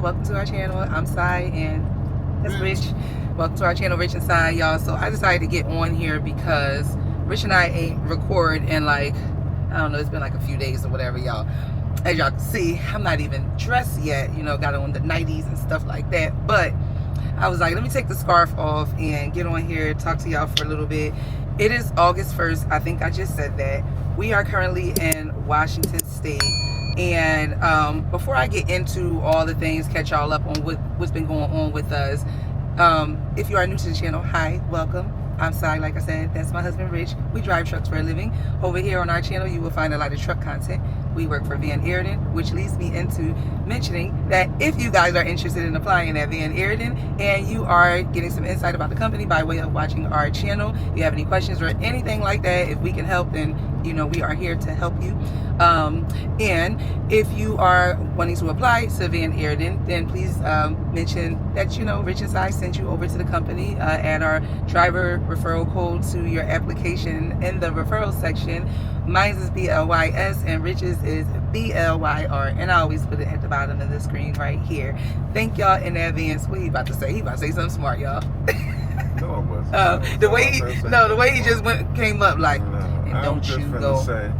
Welcome to our channel. I'm Si and that's Rich. Welcome to our channel, Rich and Si, y'all. So I decided to get on here because Rich and I ain't record in like, I don't know, it's been like a few days or whatever, y'all. As y'all can see, I'm not even dressed yet, you know, got on the 90s and stuff like that. But I was like, let me take the scarf off and get on here, talk to y'all for a little bit. It is August 1st. I think I just said that. We are currently in Washington State. And before I get into all the things, catch y'all up on what's been going on with us. If you are new to the channel, hi, welcome. I'm Si, like I said, that's my husband Rich. We drive trucks for a living. Over here on our channel, you will find a lot of truck content. We work for Van Airden, which leads me into mentioning that if you guys are interested in applying at Van Airden and you are getting some insight about the company by way of watching our channel, you have any questions or anything like that, if we can help, then you know we are here to help you. And if you are wanting to apply to Van Airden, then please mention that, you know, Rich and Si sent you over to the company. Add our driver referral code to your application in the referral section. Mine is BLYS and Rich's is BLYR, and I always put it at the bottom of the screen right here. Thank y'all in advance. What he about to say? He about to say something smart, y'all. No, I wasn't. The way he just came up like, and don't you go. Say,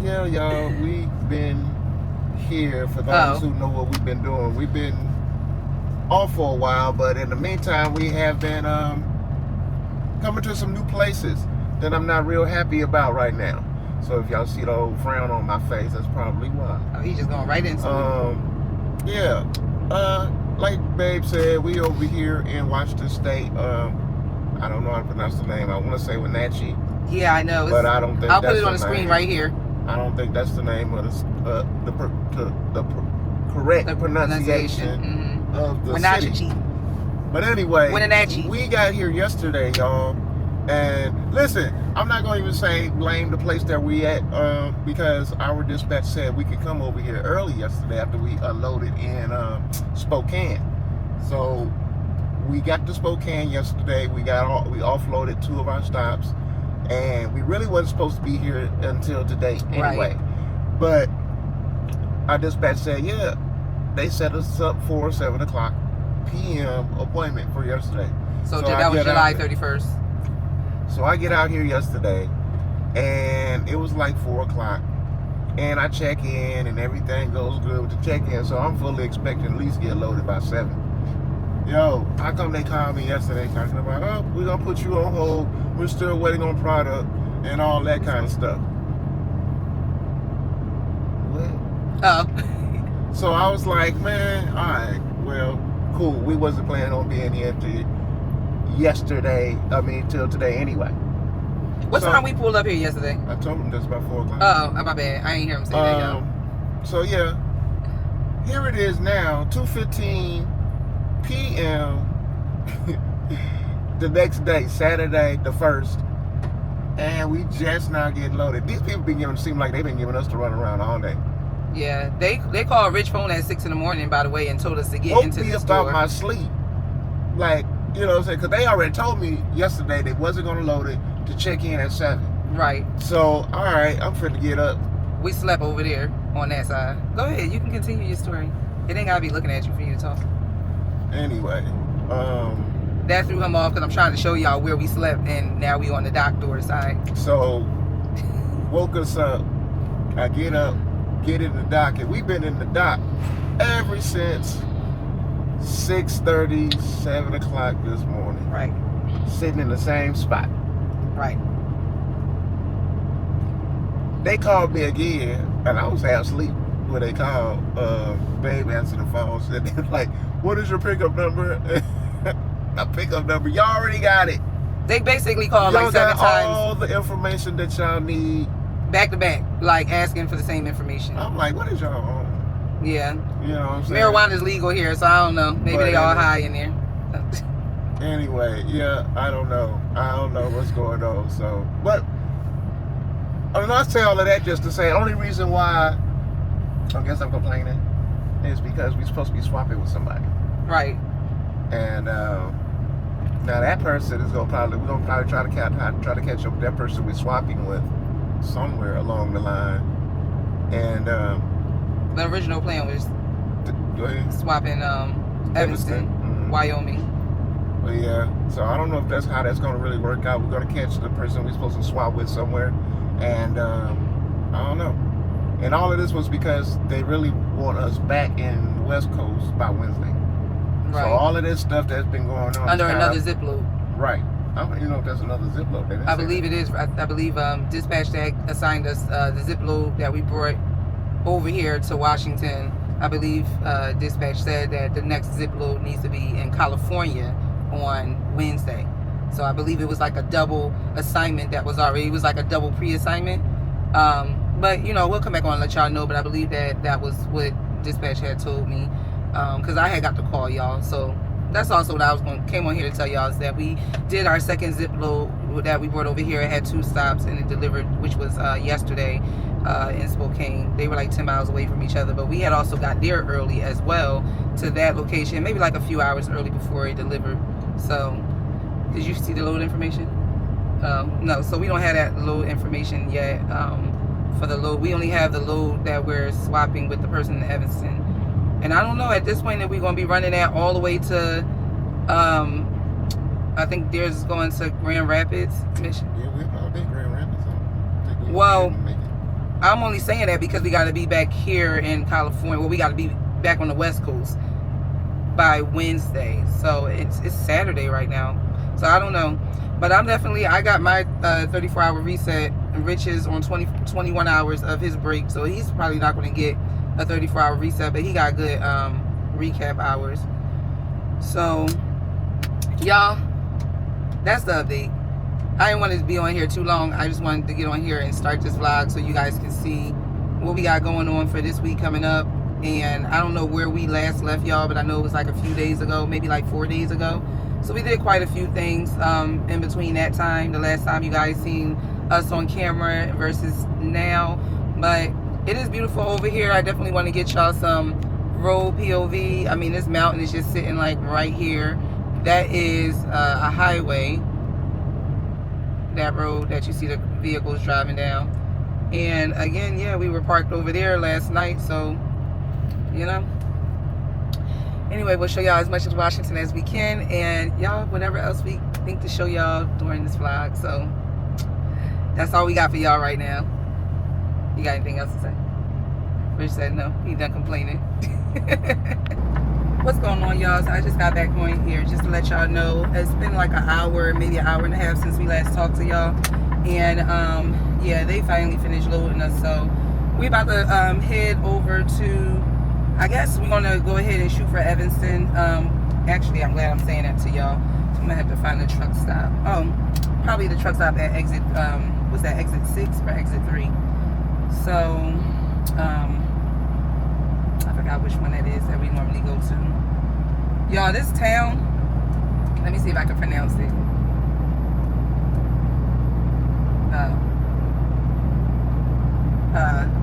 yeah, y'all, we've been here for those who know what we've been doing. We've been off for a while, but in the meantime, we have been coming to some new places that I'm not real happy about right now. So if y'all see the old frown on my face, that's probably why. Oh, he's just going right into it. Yeah. Like Babe said, we over here in Washington State. I don't know how to pronounce the name. I want to say Wenatchee. Yeah, I know. But I don't think I'll that's put it on the screen right here. I don't think that's the name of the correct pronunciation of the Wenatchee. city. But anyway, Wenatchee. We got here yesterday, y'all. And listen, I'm not going to even say blame the place that we at because our dispatch said we could come over here early yesterday after we unloaded in Spokane. So we got to Spokane yesterday. We offloaded 2 of our stops, and we really wasn't supposed to be here until today anyway. Right. But our dispatch said, yeah, they set us up for 7 o'clock p.m. appointment for yesterday. So that was July 31st. So I get out here yesterday, and it was like 4 o'clock, and I check in, and everything goes good with the check-in, so I'm fully expecting at least get loaded by 7. Yo, how come they called me yesterday talking about, oh, we're going to put you on hold, we're still waiting on product, and all that kind of stuff. What? Oh. So I was like, man, all right, well, cool. We wasn't planning on being here till today anyway. What time we pulled up here yesterday? I told him just about 4 o'clock. Oh, my bad. I ain't hear him say that, y'all. So yeah, here it is now, 2:15 p.m. the next day, Saturday the 1st, and we just now getting loaded. These people seem like they've been giving us to run around all day. Yeah, they called Rich phone at 6 in the morning, by the way, and told us to get into the store. About my sleep, like, you know what I'm saying? Because they already told me yesterday they wasn't going to load it to check in at 7. Right. So, all right, I'm finna get up. We slept over there on that side. Go ahead, you can continue your story. It ain't got to be looking at you for you to talk. Anyway, that threw him off because I'm trying to show y'all where we slept, and now we on the dock door side. So, woke us up. I get up, get in the dock, and we've been in the dock ever since 6:30, 7 o'clock this morning. Right. Sitting in the same spot. Right. They called me again, and I was half asleep when they called. Babe answered the phone, said, they're like, what is your pickup number? My pickup number, y'all already got it. They basically called like 7 times. All the information that y'all need back to back, like asking for the same information. I'm like, what is y'all on? Yeah. You know what I'm saying? Marijuana's legal here, so I don't know. Maybe they all high in there. Anyway, yeah, I don't know. I don't know what's going on. So, but I'm not saying all of that just to say, only reason why I guess I'm complaining is because we're supposed to be swapping with somebody. Right. And now that person is we're gonna probably try to catch up with that person we're swapping with somewhere along the line. And the original plan was swapping Evanston, Mm-hmm. Wyoming. But yeah, so I don't know if that's how that's gonna really work out. We're gonna catch the person we're supposed to swap with somewhere, and I don't know. And all of this was because they really want us back in the West Coast by Wednesday. Right. So all of this stuff that's been going on under another zip load. Right. I don't even know if that's another zip load. I believe it is. I believe dispatch that assigned us the zip load that we brought over here to Washington. I believe dispatch said that the next zip load needs to be in California on Wednesday. So I believe it was like a double assignment that was already, it was like a double pre-assignment. But you know, we'll come back on and let y'all know, but I believe that was what dispatch had told me, because I had got the call, y'all. So that's also what I came on here to tell y'all, is that we did our second zip load that we brought over here. It had 2 stops and it delivered, which was yesterday in Spokane. They were like 10 miles away from each other, but we had also got there early as well to that location, maybe like a few hours early before it delivered. So did you see the load information? No, so we don't have that load information yet. For the load, we only have the load that we're swapping with the person in Evanston. And I don't know at this point if we're going to be running that all the way to I think theirs is going to Grand Rapids, Michigan. Yeah, we're probably in Grand Rapids. Well, I'm only saying that because we got to be back here in California. Well, we got to be back on the West Coast by Wednesday. So it's Saturday right now. So I don't know. But I got my 34-hour reset. And Rich is on 21 hours of his break. So he's probably not going to get a 34-hour reset. But he got good recap hours. So, y'all, that's the update. I didn't want to be on here too long. I just wanted to get on here and start this vlog so you guys can see what we got going on for this week coming up. And I don't know where we last left y'all, but I know it was like a few days ago, maybe like 4 days ago. So we did quite a few things in between that time, the last time you guys seen us on camera versus now. But it is beautiful over here. I definitely want to get y'all some road POV. I mean, this mountain is just sitting like right here. That is a highway. That road that you see the vehicles driving down. And again, yeah, we were parked over there last night, so you know. Anyway, we'll show y'all as much of Washington as we can, and y'all whatever else we think to show y'all during this vlog. So that's all we got for y'all right now. You got anything else to say? Rich said no, he done complaining. What's going on, y'all? So I just got back on here just to let y'all know it's been like an hour, maybe an hour and a half since we last talked to y'all. And yeah, they finally finished loading us, so we about to head over to, I guess we're gonna go ahead and shoot for Evanston. Actually, I'm glad I'm saying that to y'all. So I'm gonna have to find the truck stop. Probably the truck stop at exit what's that, exit 6 or exit 3? So I forgot which one that is that we normally go to. Y'all, this town, let me see if I can pronounce it.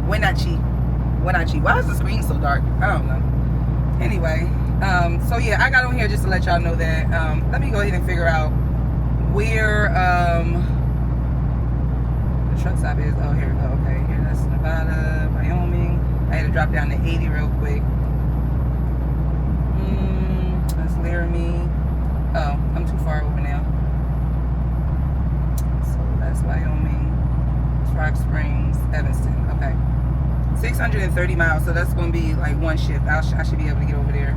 Wenatchee. Why is the screen so dark? I don't know. Anyway, so yeah, I got on here just to let y'all know that. Let me go ahead and figure out where the truck stop is. Oh, here we go. Okay, here, that's Nevada, Wyoming. I had to drop down to 80 real quick. That's Laramie. Oh, I'm too far over now. So that's Wyoming. Rock Springs, Evanston. Okay. 630 miles, so that's going to be like one shift. I should be able to get over there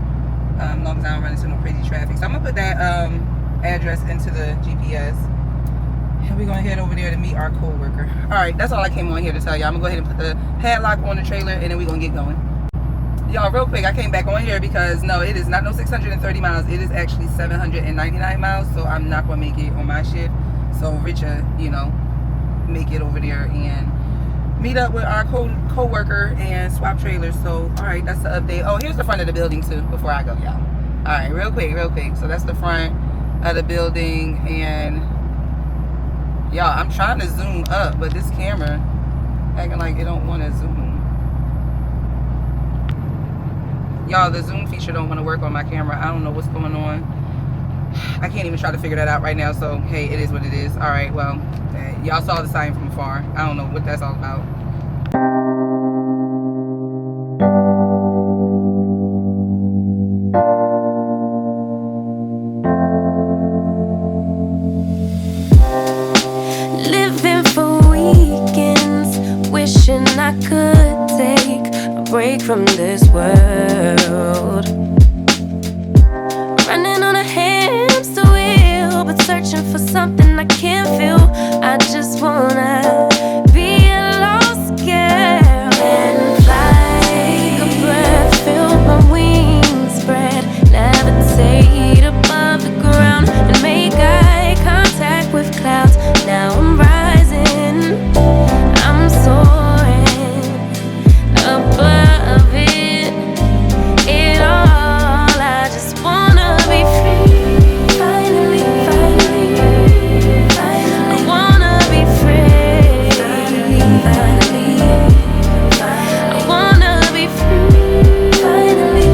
as long as I don't run into no crazy traffic. So I'm going to put that address into the GPS. And we're going to head over there to meet our co-worker. Alright, that's all I came on here to tell y'all. I'm going to go ahead and put the padlock on the trailer and then we're going to get going. Y'all, real quick, I came back on here because no, it is not no 630 miles. It is actually 799 miles, so I'm not going to make it on my shift. So Richard, you know, make it over there and meet up with our co-worker and swap trailers. So, all right, that's the update. Oh, here's the front of the building too before I go, y'all. All right, real quick. So that's the front of the building, and y'all, I'm trying to zoom up, but this camera acting like it don't want to zoom. Y'all, the zoom feature don't want to work on my camera. I don't know what's going on. I can't even try to figure that out right now. So, hey, it is what it is. All right, well, y'all saw the sign from afar. I don't know what that's all about. Living for weekends, wishing I could take a break from this world. Running on a hamster wheel, but searching for something I can't feel. I just wanna be a lost girl and fly. Take a breath, feel my wings spread, levitate above the ground and make eye contact with clouds. Now I'm rising, I'm soaring above it all. I just wanna be free. Finally, I wanna be free. Finally, I wanna be free. Finally,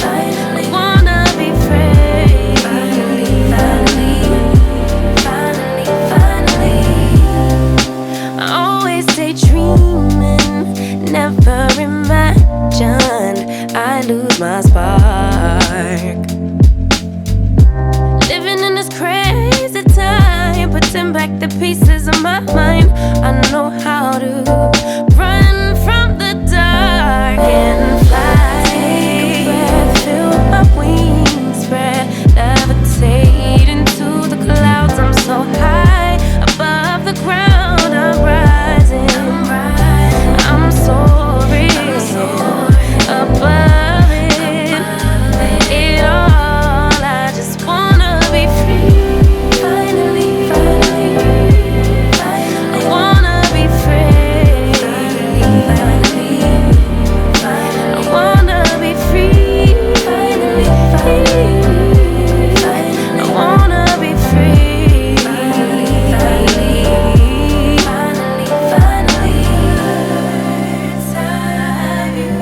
I wanna be free. Finally, I always daydreaming, never imagined I lose my spark. Living in this crazy time, putting back the pieces of my mind. I know how to run from the dark and fly. Take a breath, feel my wings spread, levitate into the clouds. I'm so high above the ground. I'm rising, I'm soaring above it all. I just wanna be free. Finally, I wanna be free. I wanna be free. Finally, I wanna be free.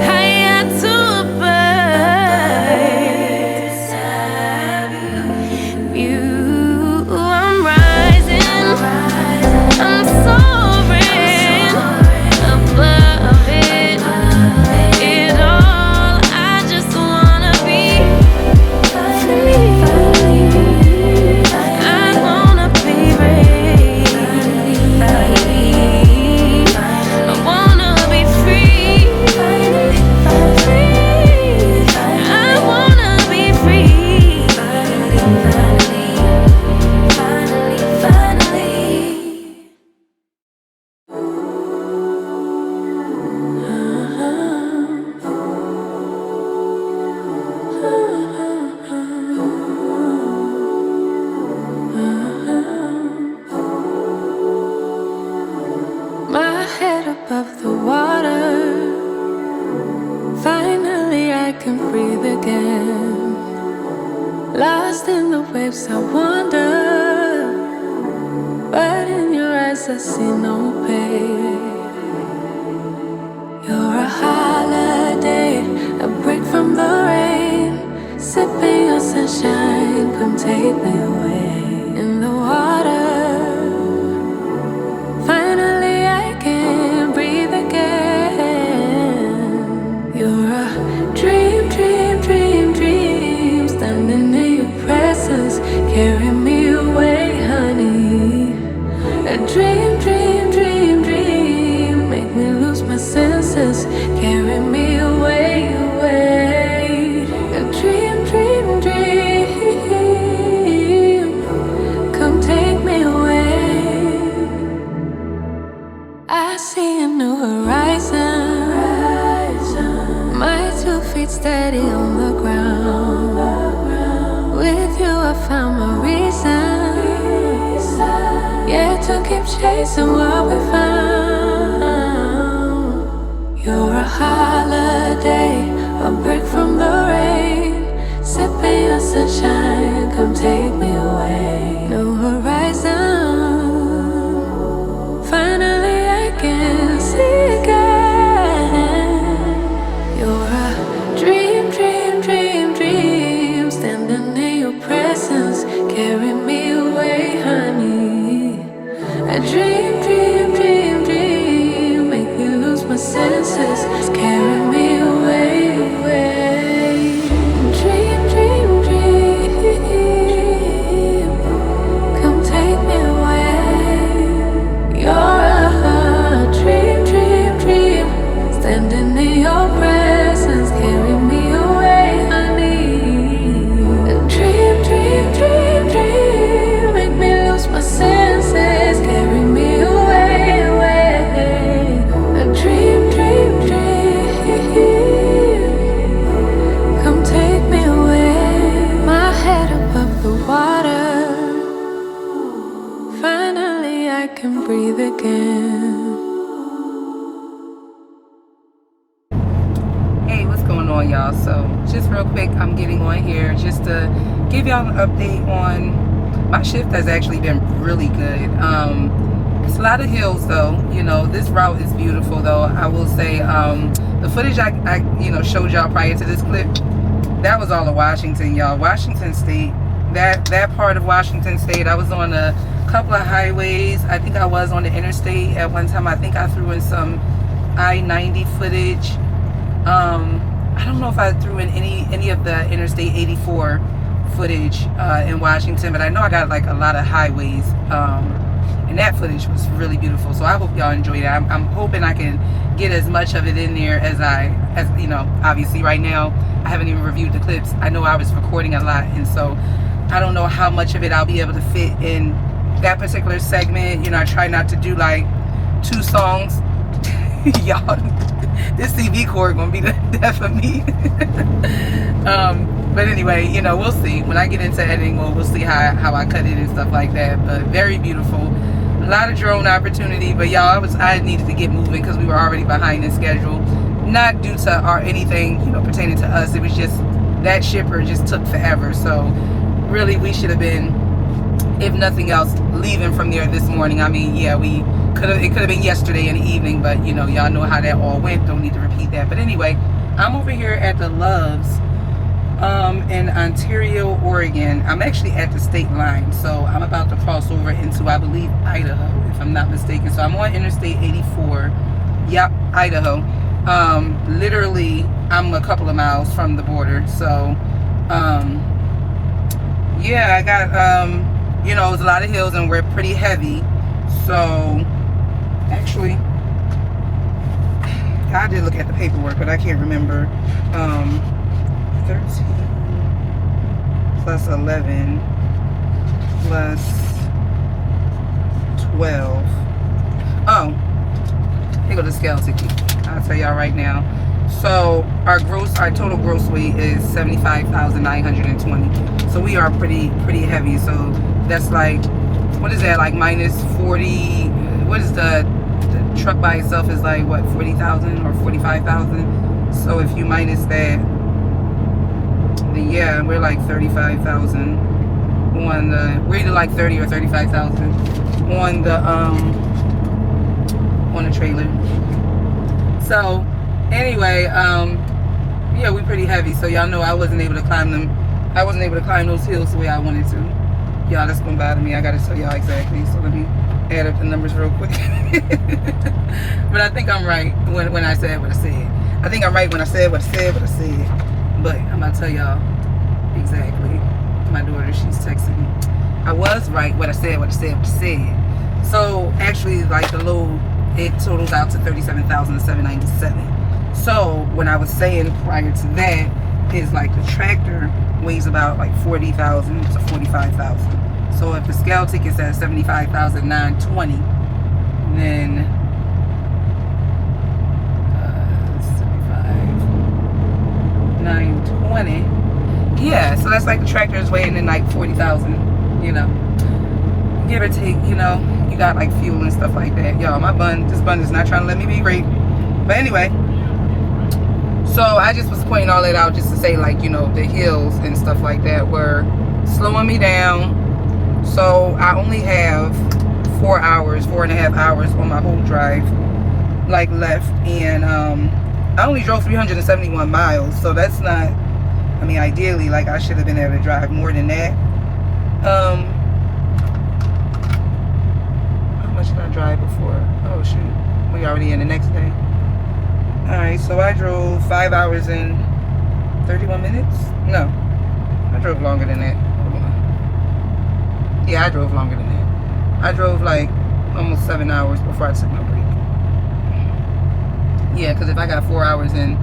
Higher to a bird. You, I'm rising, I'm soaring above it all. I just wanna be free. I wanna be free. I wanna be free. I wanna be free. My head above the water. Finally, I can breathe again. Lost in the waves, I wander, but in your eyes, I see no pain. You're a holiday, a break from the rain. Sipping your sunshine, come take me away. In the water, finally I can breathe again. You're a dream, dream, dream, dream. Standing in your presence, carry me away, honey. A dream, dream, dream, dream. Make me lose my senses, carry me away, away. A dream, dream, dream. Come take me away. I see a new horizon. My 2 feet steady on the ground. With you I found my reason. Yeah, to keep chasing what we found. holiday, a break from the rain. Sipping your sunshine, come take me away. No horizon, finally I can see again. You're a dream, dream, dream, dream. Standing in your presence, carry me away, honey. A dream, dream, dream, dream. Make me lose my senses, carry me away, away. Dream, dream, dream. Come take me away. You're a dream, dream, dream. Standing in your presence, carry me away, honey. A dream, dream, dream, dream. Make me lose my senses, carry me away, away. A dream, dream, dream. Come take me away. My head above the water. Finally I can breathe again. Hey, what's going on, y'all? So just real quick, I'm getting on here just to give y'all an update on my shift. Has actually been really good. It's a lot of hills though. You know, this route is beautiful though. I will say the footage I showed y'all prior to this clip, that was all of Washington, y'all. Washington State, that part of Washington State, I was on a couple of highways. I think I was on the interstate at one time. I think I threw in some I-90 footage. I don't know if I threw in any of the Interstate 84 footage in Washington, but I know I got like a lot of highways, and that footage was really beautiful. So I hope y'all enjoyed it. I'm hoping I can get as much of it in there as obviously right now I haven't even reviewed the clips. I know I was recording a lot, and so I don't know how much of it I'll be able to fit in that particular segment. You know, I try not to do like 2 songs. Y'all, this CV cord gonna be the death of me. But anyway, you know, we'll see. When I get into editing, we'll see how I cut it and stuff like that. But very beautiful. A lot of drone opportunity, but y'all, I needed to get moving because we were already behind in schedule. Not due to anything, you know, pertaining to us. It was just that shipper just took forever. So really, we should have been, if nothing else, leaving from there this morning. I mean, yeah, it could have been yesterday in the evening, but you know, y'all know how that all went. Don't need to repeat that. But anyway, I'm over here at the Loves in Ontario, Oregon. I'm actually at the state line, so I'm about to cross over into, I believe, Idaho, if I'm not mistaken. So I'm on Interstate 84. Yep, Idaho. Literally, I'm a couple of miles from the border. So yeah, I got you know, it's a lot of hills and we're pretty heavy. So actually, I did look at the paperwork, but I can't remember. 13 plus 11 plus 12. Oh, here go the scale ticket. I'll tell y'all right now. So our total gross weight is 75,920. So we are pretty heavy. So that's like, what is that, like minus 40? What is the truck by itself is like, what, 40,000 or 45,000? So if you minus that, then yeah, we're like 35,000 on the, we're either like 30 or 35,000 on the trailer. So anyway, yeah, we're pretty heavy. So y'all know I wasn't able to climb those hills the way I wanted to. Y'all, that's gonna bother me. I gotta tell y'all exactly. So let me add up the numbers real quick. But I think I'm right when I said what I said. I think I'm right when I said what I said. But I'm gonna tell y'all exactly. My daughter, she's texting me. I was right what I said. So actually, like the load, it totals out to 37,797. So when I was saying prior to that, is like the tractor weighs about like 40,000 to 45,000. So if the scale ticket's at 75,920, then 75,920. Yeah, so that's like the tractor's weighing in like 40,000. You know, give or take. You know, you got like fuel and stuff like that. Y'all, this bun is not trying to let me be great. But anyway, So I just was pointing all that out just to say, like, you know, the hills and stuff like that were slowing me down. So I only have 4.5 hours on my whole drive, like, left. And I only drove 371 miles. So that's not, I mean, ideally, like, I should have been able to drive more than that. How much did I drive before? Oh, shoot. We already in the next day. Alright, so I drove 5 hours and 31 minutes? No, I drove longer than that. Hold on. Yeah, I drove longer than that. I drove like almost 7 hours before I took my break. Yeah, because if I got 4 hours and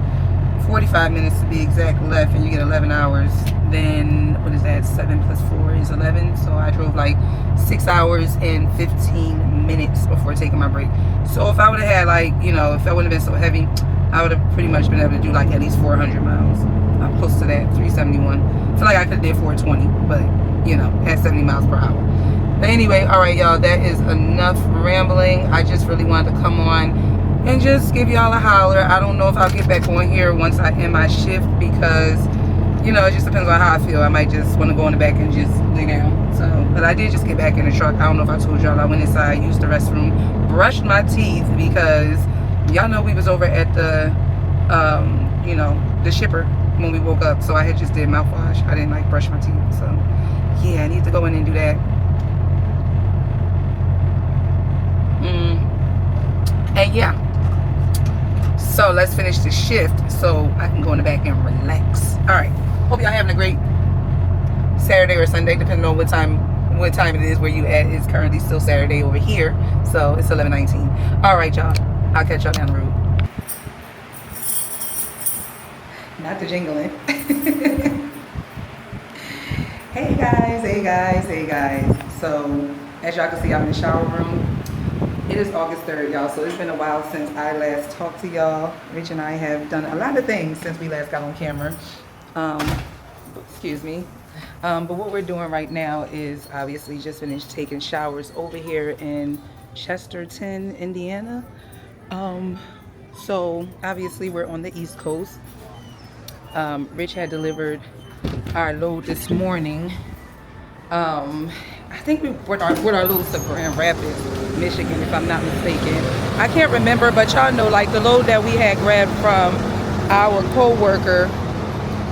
45 minutes to be exact left and you get 11 hours, then what is that? 7 plus 4 is 11. So I drove like 6 hours and 15 minutes before taking my break. So if I would have had, like, you know, if I wouldn't have been so heavy, I would have pretty much been able to do like at least 400 miles. I'm close to that, 371. I feel like I could have did 420, but, you know, at 70 miles per hour. But anyway, all right, y'all, that is enough rambling. I just really wanted to come on and just give y'all a holler. I don't know if I'll get back on here once I end my shift because, you know, it just depends on how I feel. I might just want to go in the back and just lay down. So, but I did just get back in the truck. I don't know if I told y'all, I went inside, used the restroom, brushed my teeth because y'all know we was over at the, you know, the shipper when we woke up. So I had just did mouthwash. I didn't like brush my teeth. So yeah, I need to go in and do that. And yeah. So let's finish the shift so I can go in the back and relax. All right. Hope y'all having a great Saturday or Sunday, depending on what time it is where you at. It's currently still Saturday over here. So it's 11:19. All right, y'all. I'll catch y'all down the road. Not the jingling. Hey guys, hey guys, hey guys. So as y'all can see, I'm in the shower room. It is August 3rd, y'all, so it's been a while since I last talked to y'all. Rich and I have done a lot of things since we last got on camera. Excuse me. But what we're doing right now is obviously just finished taking showers over here in Chesterton, Indiana. So obviously we're on the East Coast. Rich had delivered our load this morning. I think we brought our loads to Grand Rapids, Michigan, if I'm not mistaken. I can't remember, but y'all know, like, the load that we had grabbed from our co-worker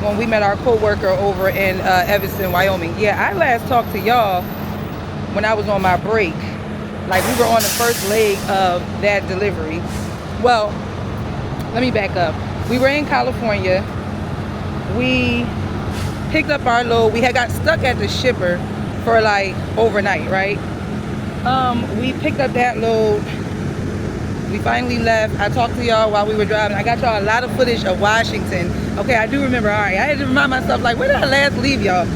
when we met our co-worker over in Evanston, Wyoming. Yeah, I last talked to y'all when I was on my break. Like, we were on the first leg of that delivery. Well, let me back up. We were in California. We picked up our load. We had got stuck at the shipper for like overnight, right? We picked up that load. We finally left. I talked to y'all while we were driving. I got y'all a lot of footage of Washington. Okay, I do remember. All right, I had to remind myself, like, where did I last leave y'all?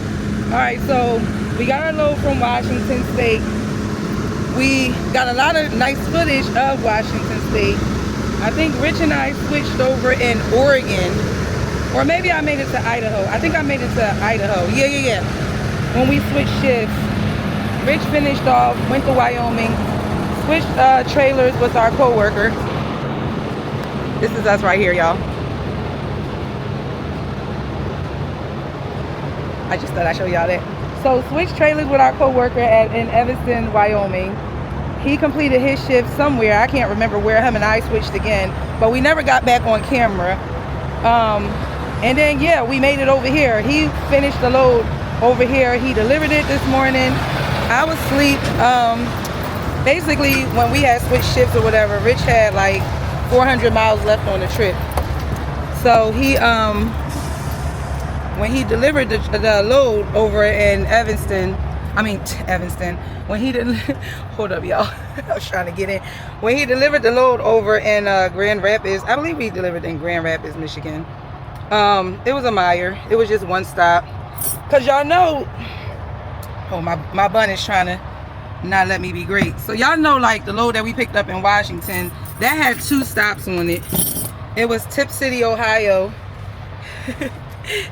All right, so we got our load from Washington State. We got a lot of nice footage of Washington State. I think Rich and I switched over in Oregon, or maybe I made it to Idaho. I think I made it to Idaho. Yeah. When we switched shifts, Rich finished off, went to Wyoming, switched trailers with our co-worker. This is us right here, y'all. I just thought I'd show y'all that. So switched trailers with our co-worker in Evanston, Wyoming. He completed his shift somewhere. I can't remember where. Him and I switched again, but we never got back on camera. And then, yeah, we made it over here. He finished the load over here. He delivered it this morning. I was asleep. Basically, when we had switched shifts or whatever, Rich had like 400 miles left on the trip. So he, when he delivered the load over in Evanston, when he didn't, hold up, y'all. I was trying to get in. When he delivered the load over in Grand Rapids, I believe he delivered in Grand Rapids, Michigan. It was a Meyer. It was just one stop. Cause y'all know, oh, my bun is trying to not let me be great. So y'all know, like, the load that we picked up in Washington, that had 2 stops on it. It was Tip City, Ohio,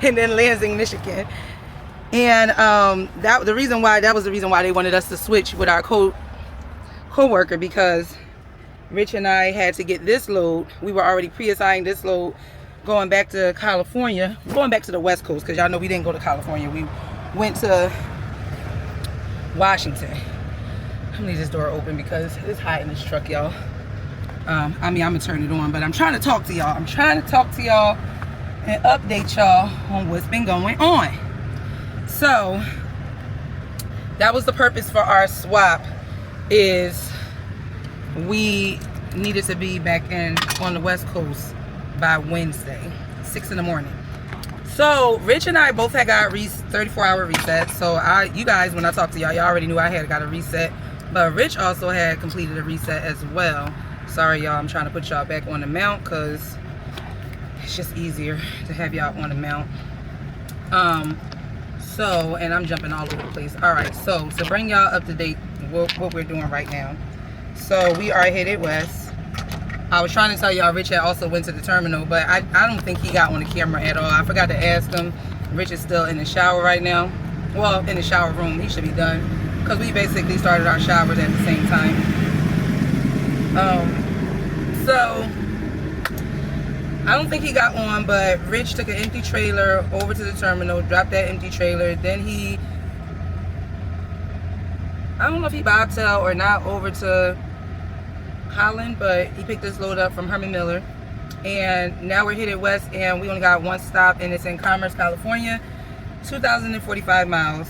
and then Lansing, Michigan. And that was the reason why they wanted us to switch with our co-worker, because Rich and I had to get this load. We were already pre-assigned this load going back to California, going back to the West Coast, because y'all know we didn't go to California. We went to Washington. I'm gonna leave this door open because it's hot in this truck, y'all. I mean, I'm gonna turn it on, but I'm trying to talk to y'all. I'm trying to talk to y'all and update y'all on what's been going on. So that was the purpose for our swap, is we needed to be back on the West Coast by Wednesday, 6 in the morning. So Rich and I both had got 34-hour resets. So you guys, when I talked to y'all, y'all already knew I had got a reset, but Rich also had completed a reset as well. Sorry y'all, I'm trying to put y'all back on the mount because it's just easier to have y'all on the mount. So, and I'm jumping all over the place. All right, so to bring y'all up to date what we're doing right now. So we are headed west. I was trying to tell y'all Rich had also went to the terminal, but I don't think he got on the camera at all. I forgot to ask him. Rich is still in the shower right now. Well, in the shower room. He should be done because we basically started our showers at the same time. So I don't think he got on, but Rich took an empty trailer over to the terminal, dropped that empty trailer. Then I don't know if he bobtailed or not over to Holland, but he picked this load up from Herman Miller. And now we're headed west, and we only got one stop, and it's in Commerce, California, 2,045 miles.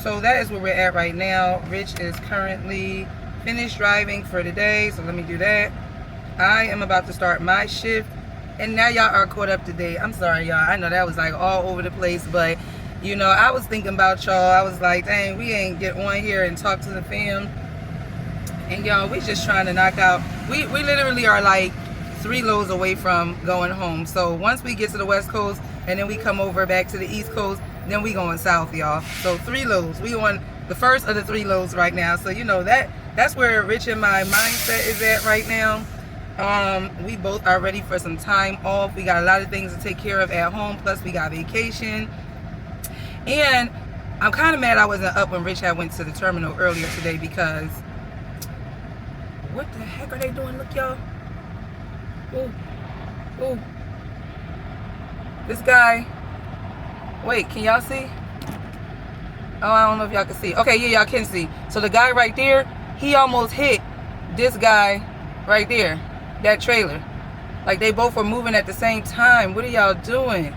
So that is where we're at right now. Rich is currently finished driving for the day, so let me do that. I am about to start my shift, and now y'all are caught up to date. I'm sorry, y'all. I know that was like all over the place, but you know, I was thinking about y'all. I was like, dang, we ain't get on here and talk to the fam. And y'all, we just trying to knock out. We literally are like 3 loads away from going home. So once we get to the West Coast and then we come over back to the East Coast, then we going south, y'all. So 3 loads. We on the first of the 3 loads right now. So you know that's where Rich and my mindset is at right now. We both are ready for some time off. We got a lot of things to take care of at home. Plus we got vacation. And I'm kind of mad I wasn't up when Rich had went to the terminal earlier today because what the heck are they doing? Look, y'all. Ooh. This guy. Wait, can y'all see? Oh, I don't know if y'all can see. Okay, yeah, y'all can see. So the guy right there, he almost hit this guy right there. That trailer. Like they both were moving at the same time. What are y'all doing?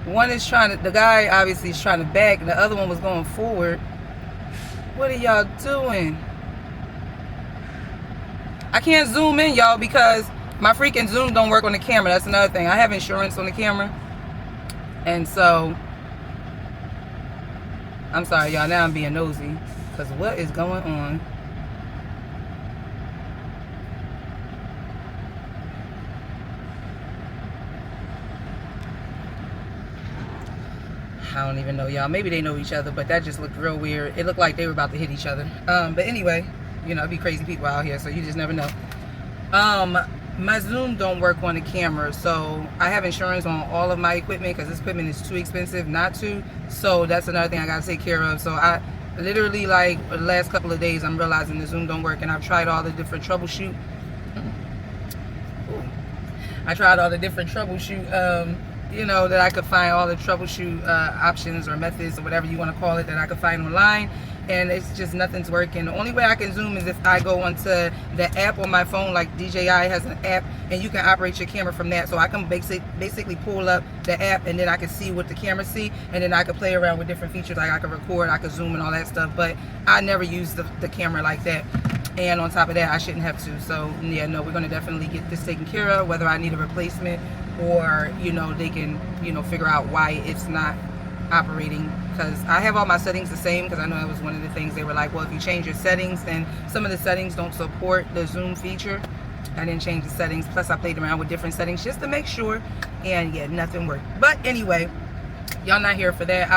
One is the guy obviously is trying to back. The other one was going forward. What are y'all doing? I can't zoom in, y'all, because my freaking Zoom don't work on the camera. That's another thing. I have insurance on the camera. And so, I'm sorry, y'all. Now I'm being nosy. Because what is going on? I don't even know, y'all. Maybe they know each other, but that just looked real weird. It looked like they were about to hit each other. But anyway, you know, it'd be crazy people out here, so you just never know. My Zoom don't work on the camera, so I have insurance on all of my equipment because this equipment is too expensive not to. So that's another thing I gotta take care of. So I literally, like, the last couple of days, I'm realizing the Zoom don't work, and I've tried all the different troubleshoot. You know, that I could find all the troubleshoot options or methods or whatever you want to call it that I could find online, and it's just nothing's working. The only way I can zoom is if I go onto the app on my phone. Like DJI has an app, and you can operate your camera from that. So I can basically pull up the app, and then I can see what the camera see, and then I can play around with different features. Like I can record, I can zoom, and all that stuff. But I never use the camera like that. And on top of that, I shouldn't have to. So yeah, no, we're gonna definitely get this taken care of. Whether I need a replacement or, you know, they can, you know, figure out why it's not operating, because I have all my settings the same, because I know that was one of the things they were like, well, if you change your settings, then some of the settings don't support the Zoom feature. I didn't change the settings, plus I played around with different settings just to make sure, and yeah, nothing worked. But anyway, y'all not here for that.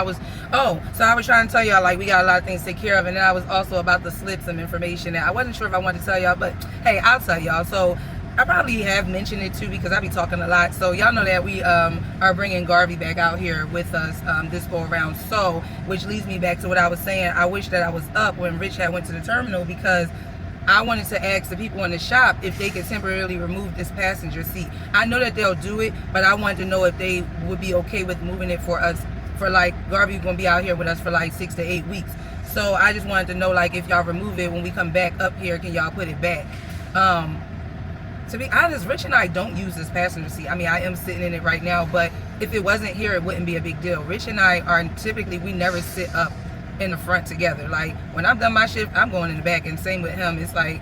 So I was trying to tell y'all, like, we got a lot of things to take care of, and then I was also about to slip some information that I wasn't sure if I wanted to tell y'all, but hey, I'll tell y'all. So I probably have mentioned it too, because I be talking a lot. So y'all know that we are bringing Garvey back out here with us this go around. So, which leads me back to what I was saying. I wish that I was up when Rich had went to the terminal, because I wanted to ask the people in the shop if they could temporarily remove this passenger seat. I know that they'll do it, but I wanted to know if they would be okay with moving it for us, for like, Garvey's gonna be out here with us for like 6 to 8 weeks. So I just wanted to know, like, if y'all remove it when we come back up here, can y'all put it back? To be honest, Rich and I don't use this passenger seat. I mean, I am sitting in it right now, but if it wasn't here, it wouldn't be a big deal. Rich and I are typically, we never sit up in the front together. Like, when I'm done my shift, I'm going in the back, and same with him. It's like,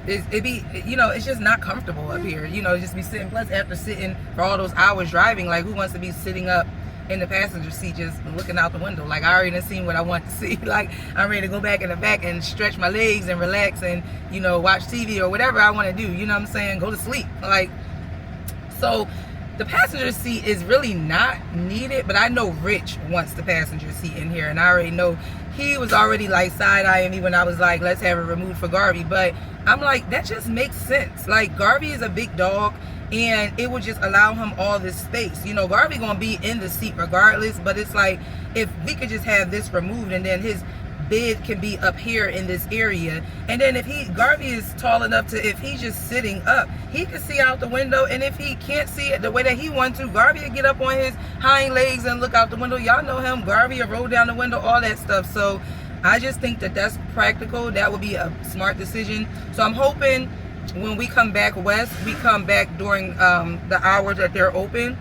it be, you know, it's just not comfortable up here, you know, just be sitting. Plus, after sitting for all those hours driving, like, who wants to be sitting up in the passenger seat just looking out the window? Like, I already done seen what I want to see. Like, I'm ready to go back in the back and stretch my legs and relax and, you know, watch TV or whatever I want to do, you know what I'm saying? Go to sleep. Like, so the passenger seat is really not needed, but I know Rich wants the passenger seat in here, and I already know he was already like side-eyeing me when I was like, let's have it removed for Garvey. But I'm like, that just makes sense. Like, Garvey is a big dog, and it would just allow him all this space. You know, Garvey gonna be in the seat regardless, but it's like, if we could just have this removed, and then his bed can be up here in this area, and then if Garvey is tall enough to, if he's just sitting up, he can see out the window, and if he can't see it the way that he wants to, Garvey will get up on his hind legs and look out the window. Y'all know him, Garvey will roll down the window, all that stuff. So I just think that that's practical. That would be a smart decision. So I'm hoping when we come back west, we come back during the hours that they're open,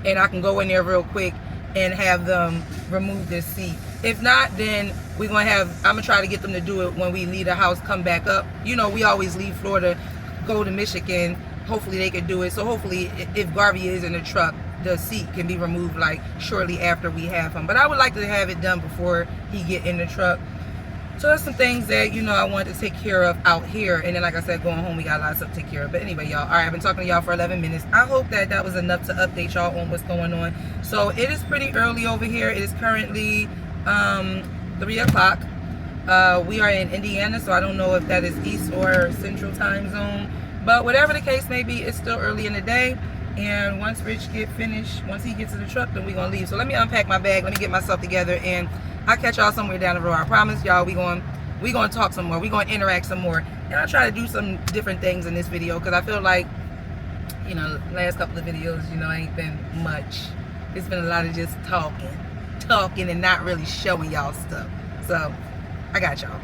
and I can go in there real quick and have them remove this seat. If not, then I'm gonna try to get them to do it when we leave the house, come back up. You know, we always leave Florida, go to Michigan. Hopefully they can do it. So hopefully, if Garvey is in the truck, the seat can be removed like shortly after we have him. But I would like to have it done before he get in the truck. So that's some things that, you know, I wanted to take care of out here. And then, like I said, going home, we got a lot of stuff to take care of. But anyway, y'all, all right, I've been talking to y'all for 11 minutes. I hope that that was enough to update y'all on what's going on. So it is pretty early over here. It is currently 3 o'clock. We are in Indiana, so I don't know if that is East or Central time zone. But whatever the case may be, it's still early in the day. And once Rich get finished, once he gets to the truck, then we're going to leave. So let me unpack my bag. Let me get myself together, and I'll catch y'all somewhere down the road. I promise y'all we going to talk some more. We're going to interact some more. And I'll try to do some different things in this video, because I feel like, you know, last couple of videos, you know, ain't been much. It's been a lot of just talking and not really showing y'all stuff. So I got y'all.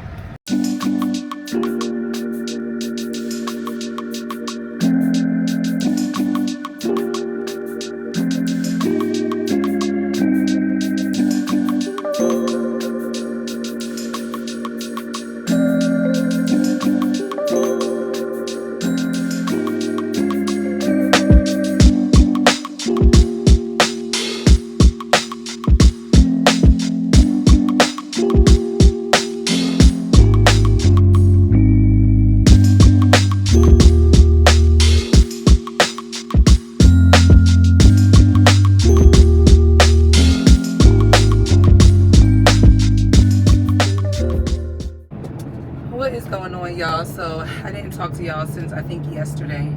Y'all, so I didn't talk to y'all since I think yesterday.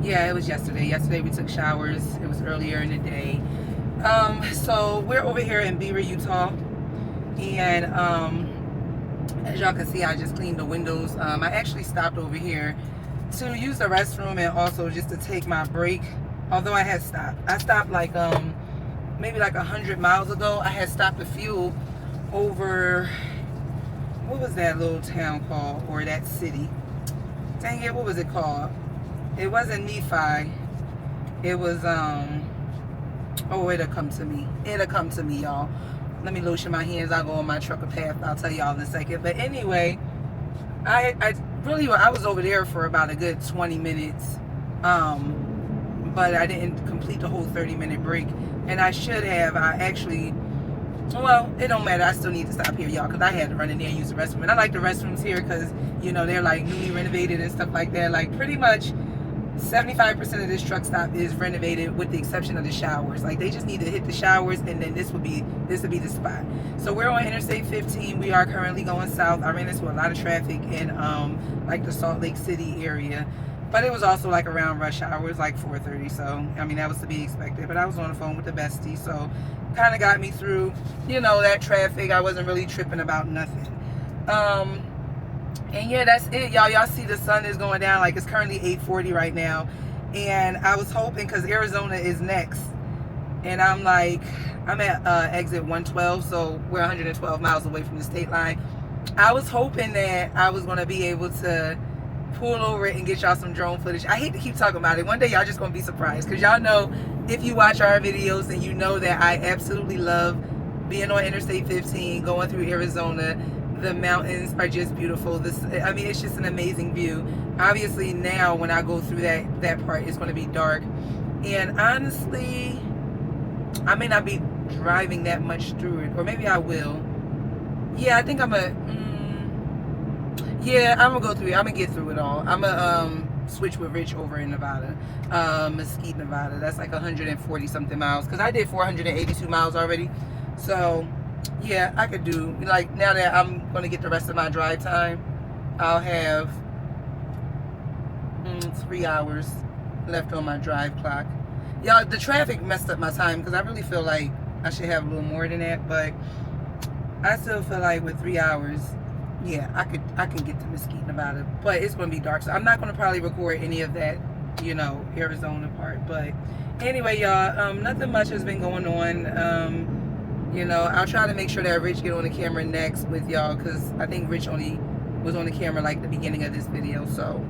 Yeah, it was yesterday. Yesterday we took showers. It was earlier in the day. So we're over here in Beaver, Utah, and as y'all can see, I just cleaned the windows. I actually stopped over here to use the restroom and also just to take my break. Although I had stopped. I stopped like maybe like 100 miles ago. I had stopped to fuel over, what was that little town called, or that city? Dang it, what was it called? It wasn't Nephi. It was, oh, it'll come to me. It'll come to me, y'all. Let me lotion my hands. I'll go on my trucker path. I'll tell y'all in a second. But anyway, I was over there for about a good 20 minutes. But I didn't complete the whole 30-minute break. And I should have. I actually, well, it don't matter. I still need to stop here, y'all, because I had to run in there and use the restroom. And I like the restrooms here because, you know, they're like newly renovated and stuff like that. Like pretty much 75% of this truck stop is renovated with the exception of the showers. Like they just need to hit the showers, and then this would be the spot. So we're on Interstate 15. We are currently going south. I ran into a lot of traffic in like the Salt Lake City area. But it was also like around rush hours, like 4:30. So, I mean, that was to be expected. But I was on the phone with the bestie. So, kind of got me through, you know, that traffic. I wasn't really tripping about nothing. And yeah, that's it, y'all. Y'all see the sun is going down. Like, it's currently 8:40 right now. And I was hoping, because Arizona is next. And I'm like, I'm at exit 112, so we're 112 miles away from the state line. I was hoping that I was going to be able to pull over and get y'all some drone footage. I hate to keep talking about it. One day y'all just going to be surprised. Because y'all know, if you watch our videos, and you know that I absolutely love being on Interstate 15, going through Arizona. The mountains are just beautiful. I mean, it's just an amazing view. Obviously, now when I go through that part, it's going to be dark. And honestly, I may not be driving that much through it, or maybe I will. Yeah, I think I'm gonna go through it. I'm gonna get through it all. I'm gonna switch with Rich over in Nevada, Mesquite, Nevada. That's like 140 something miles, because I did 482 miles already. So yeah, I could do, like, now that I'm going to get the rest of my drive time, I'll have 3 hours left on my drive clock. Y'all, the traffic messed up my time, because I really feel like I should have a little more than that, but I still feel like with 3 hours, yeah, I can get to Mesquite, Nevada, but it's going to be dark, so I'm not going to probably record any of that, you know, Arizona part. But anyway, y'all, nothing much has been going on. You know, I'll try to make sure that Rich get on the camera next with y'all, because I think Rich only was on the camera like the beginning of this video. So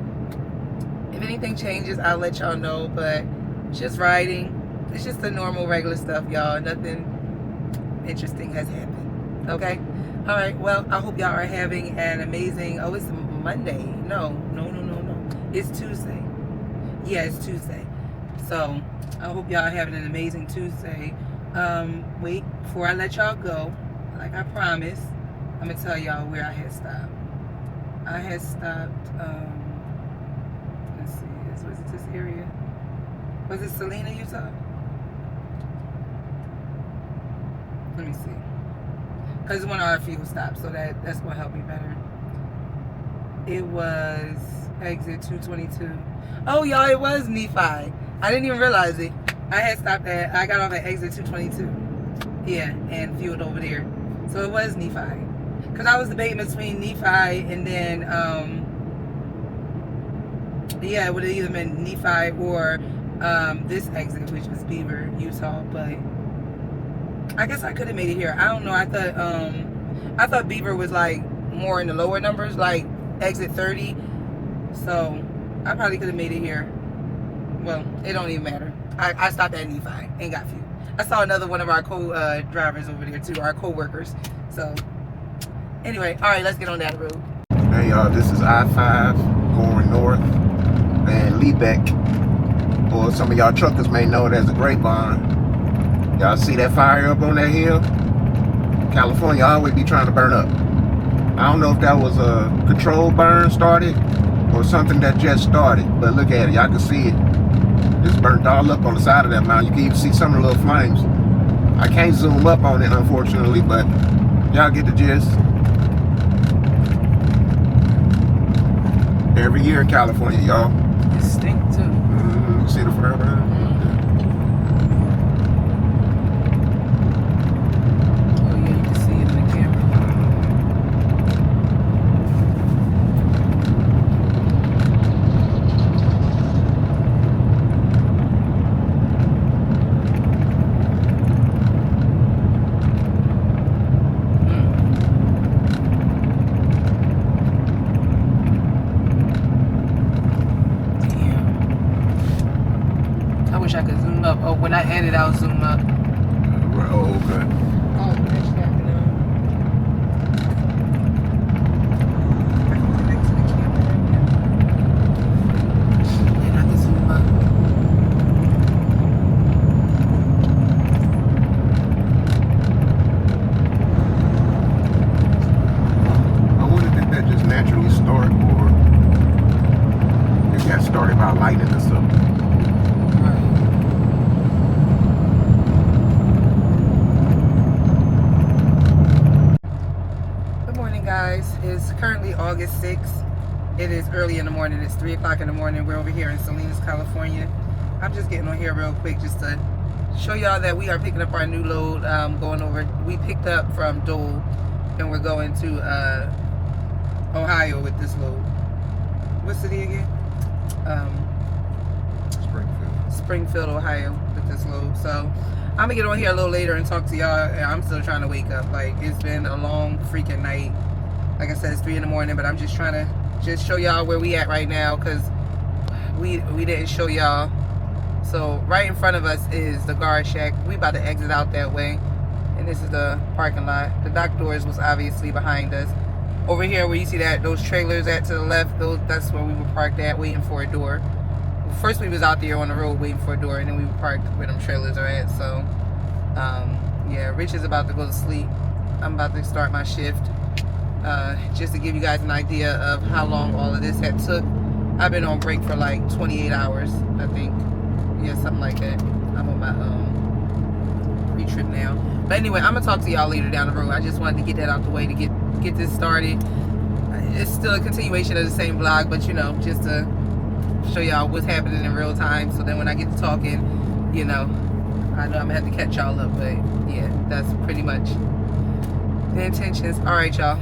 if anything changes, I'll let y'all know. But just riding. It's just the normal regular stuff, y'all. Nothing interesting has happened. Okay? Alright, well, I hope y'all are having an amazing, oh, it's Monday. No. It's Tuesday. Yeah, it's Tuesday. So I hope y'all are having an amazing Tuesday. Wait, before I let y'all go, like I promised, I'm gonna tell y'all where I had stopped. I had stopped, let's see, was it this area? Was it Salinas, Utah? Let me see. Because it's one of our fuel stops, so that's gonna help me better. It was exit 222. Oh, y'all, it was Nephi. I didn't even realize it. I got off at exit 222. Yeah, and fueled over there. So it was Nephi. Because I was debating between Nephi and then, yeah, it would have either been Nephi or this exit, which was Beaver, Utah. But I guess I could have made it here. I don't know. I thought Beaver was like more in the lower numbers, like exit 30. So I probably could have made it here. Well, it don't even matter. I stopped at Nephi and got fuel. I saw another one of our drivers over there too, our co-workers. So anyway, all right, let's get on that road. Hey y'all, this is I-5 going north, and Lebec, or some of y'all truckers may know it as a grapevine. Y'all see that fire up on that hill? California always be trying to burn up. I don't know if that was a controlled burn started or something that just started, but look at it, y'all can see it. It's burnt all up on the side of that mountain. You can even see some of the little flames. I can't zoom up on it, unfortunately, but y'all get the gist. Every year in California, y'all. It stink too. You see the fire burn? Oh yeah, you can see it in the camera. I could zoom up. Oh, when I edit, I'll zoom up. Oh, okay. Oh, that's happening. I can connect to the camera right now. And I can zoom up. I wonder if that just naturally started, or it got started by lightning or something. Guys, it's currently August 6th. It is early in the morning. It's 3 o'clock in the morning. We're over here in Salinas, California. I'm just getting on here real quick just to show y'all that we are picking up our new load. We picked up from Dole, and we're going to Ohio with this load. What city again? Springfield, Ohio with this load. So I'm gonna get on here a little later and talk to y'all. And I'm still trying to wake up. Like, it's been a long freaking night. Like I said, it's 3 in the morning, but I'm just trying to just show y'all where we at right now, because we didn't show y'all. So right in front of us is the guard shack. We about to exit out that way, and this is the parking lot. The dock doors was obviously behind us. Over here where you see that those trailers at to the left, that's where we were parked at, waiting for a door. First we was out there on the road waiting for a door, and then we were parked where them trailers are at. So yeah, Rich is about to go to sleep. I'm about to start my shift. Just to give you guys an idea of how long all of this had took. I've been on break for like 28 hours, I think. Yeah, something like that. I'm on my pre-trip now. But anyway, I'm gonna talk to y'all later down the road. I just wanted to get that out the way to get this started. It's still a continuation of the same vlog, but you know, just to show y'all what's happening in real time. So then when I get to talking, you know, I know I'm gonna have to catch y'all up. But yeah, that's pretty much the intentions. All right, y'all.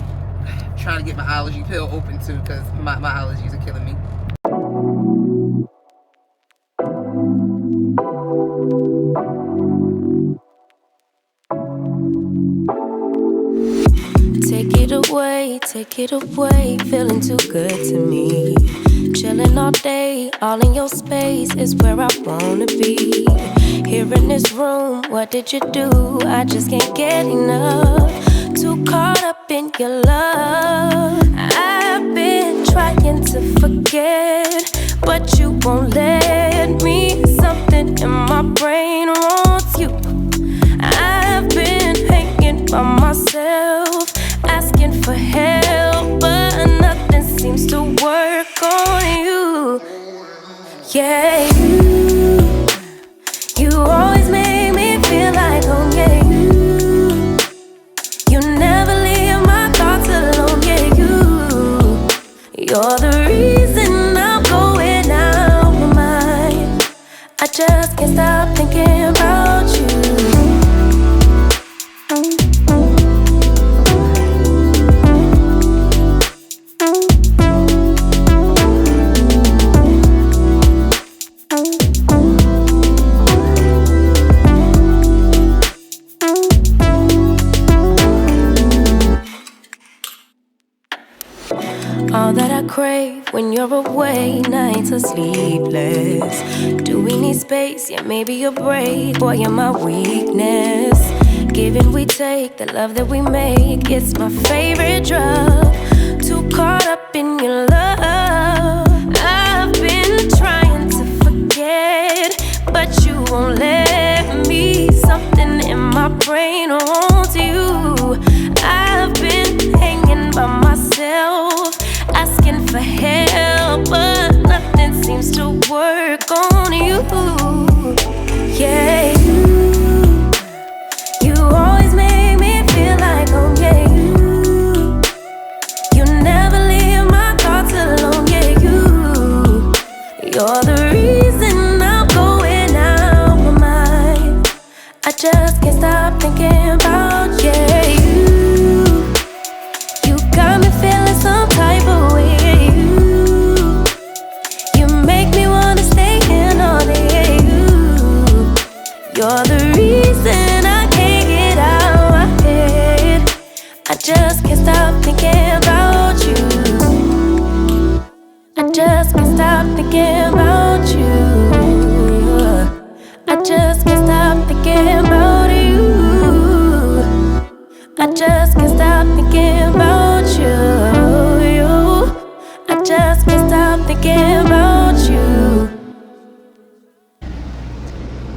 Trying to get my allergy pill open too, because my allergies are killing me. Take it away, feeling too good to me. Chilling all day, all in your space is where I wanna be. Here in this room, what did you do? I just can't get enough. Too caught up in your love. I've been trying to forget, but you won't let me. Something in my brain wants you. I've been hanging by myself, asking for help, but nothing seems to work on you. Yeah, you always make me feel like home. Yeah, you never leave my thoughts alone. Yeah, you're the reason I'm going out my mind. I just can't stop thinking about you. All that I crave when you're away, nights are sleepless. Do we need space? Yeah, maybe a break. Boy, you're my weakness. Giving we take, the love that we make, it's my favorite drug. Too caught up in your love. I've been trying to forget, but you won't let me. Something in my brain wants you. I've been hanging by myself, asking for help, but nothing seems to work on you. Yeah, you always make me feel like home. Yeah, you never leave my thoughts alone. Yeah, you're the reason I'm going out my mind. I just can't stop thinking about you. You got me feeling some type of way. You make me wanna stay in all day. You're the reason I can't get out my head. I just can't stop thinking about you. I just can't stop thinking about you. I just can't stop thinking about you. I just can't stop thinking about you. I just can't stop thinking about you.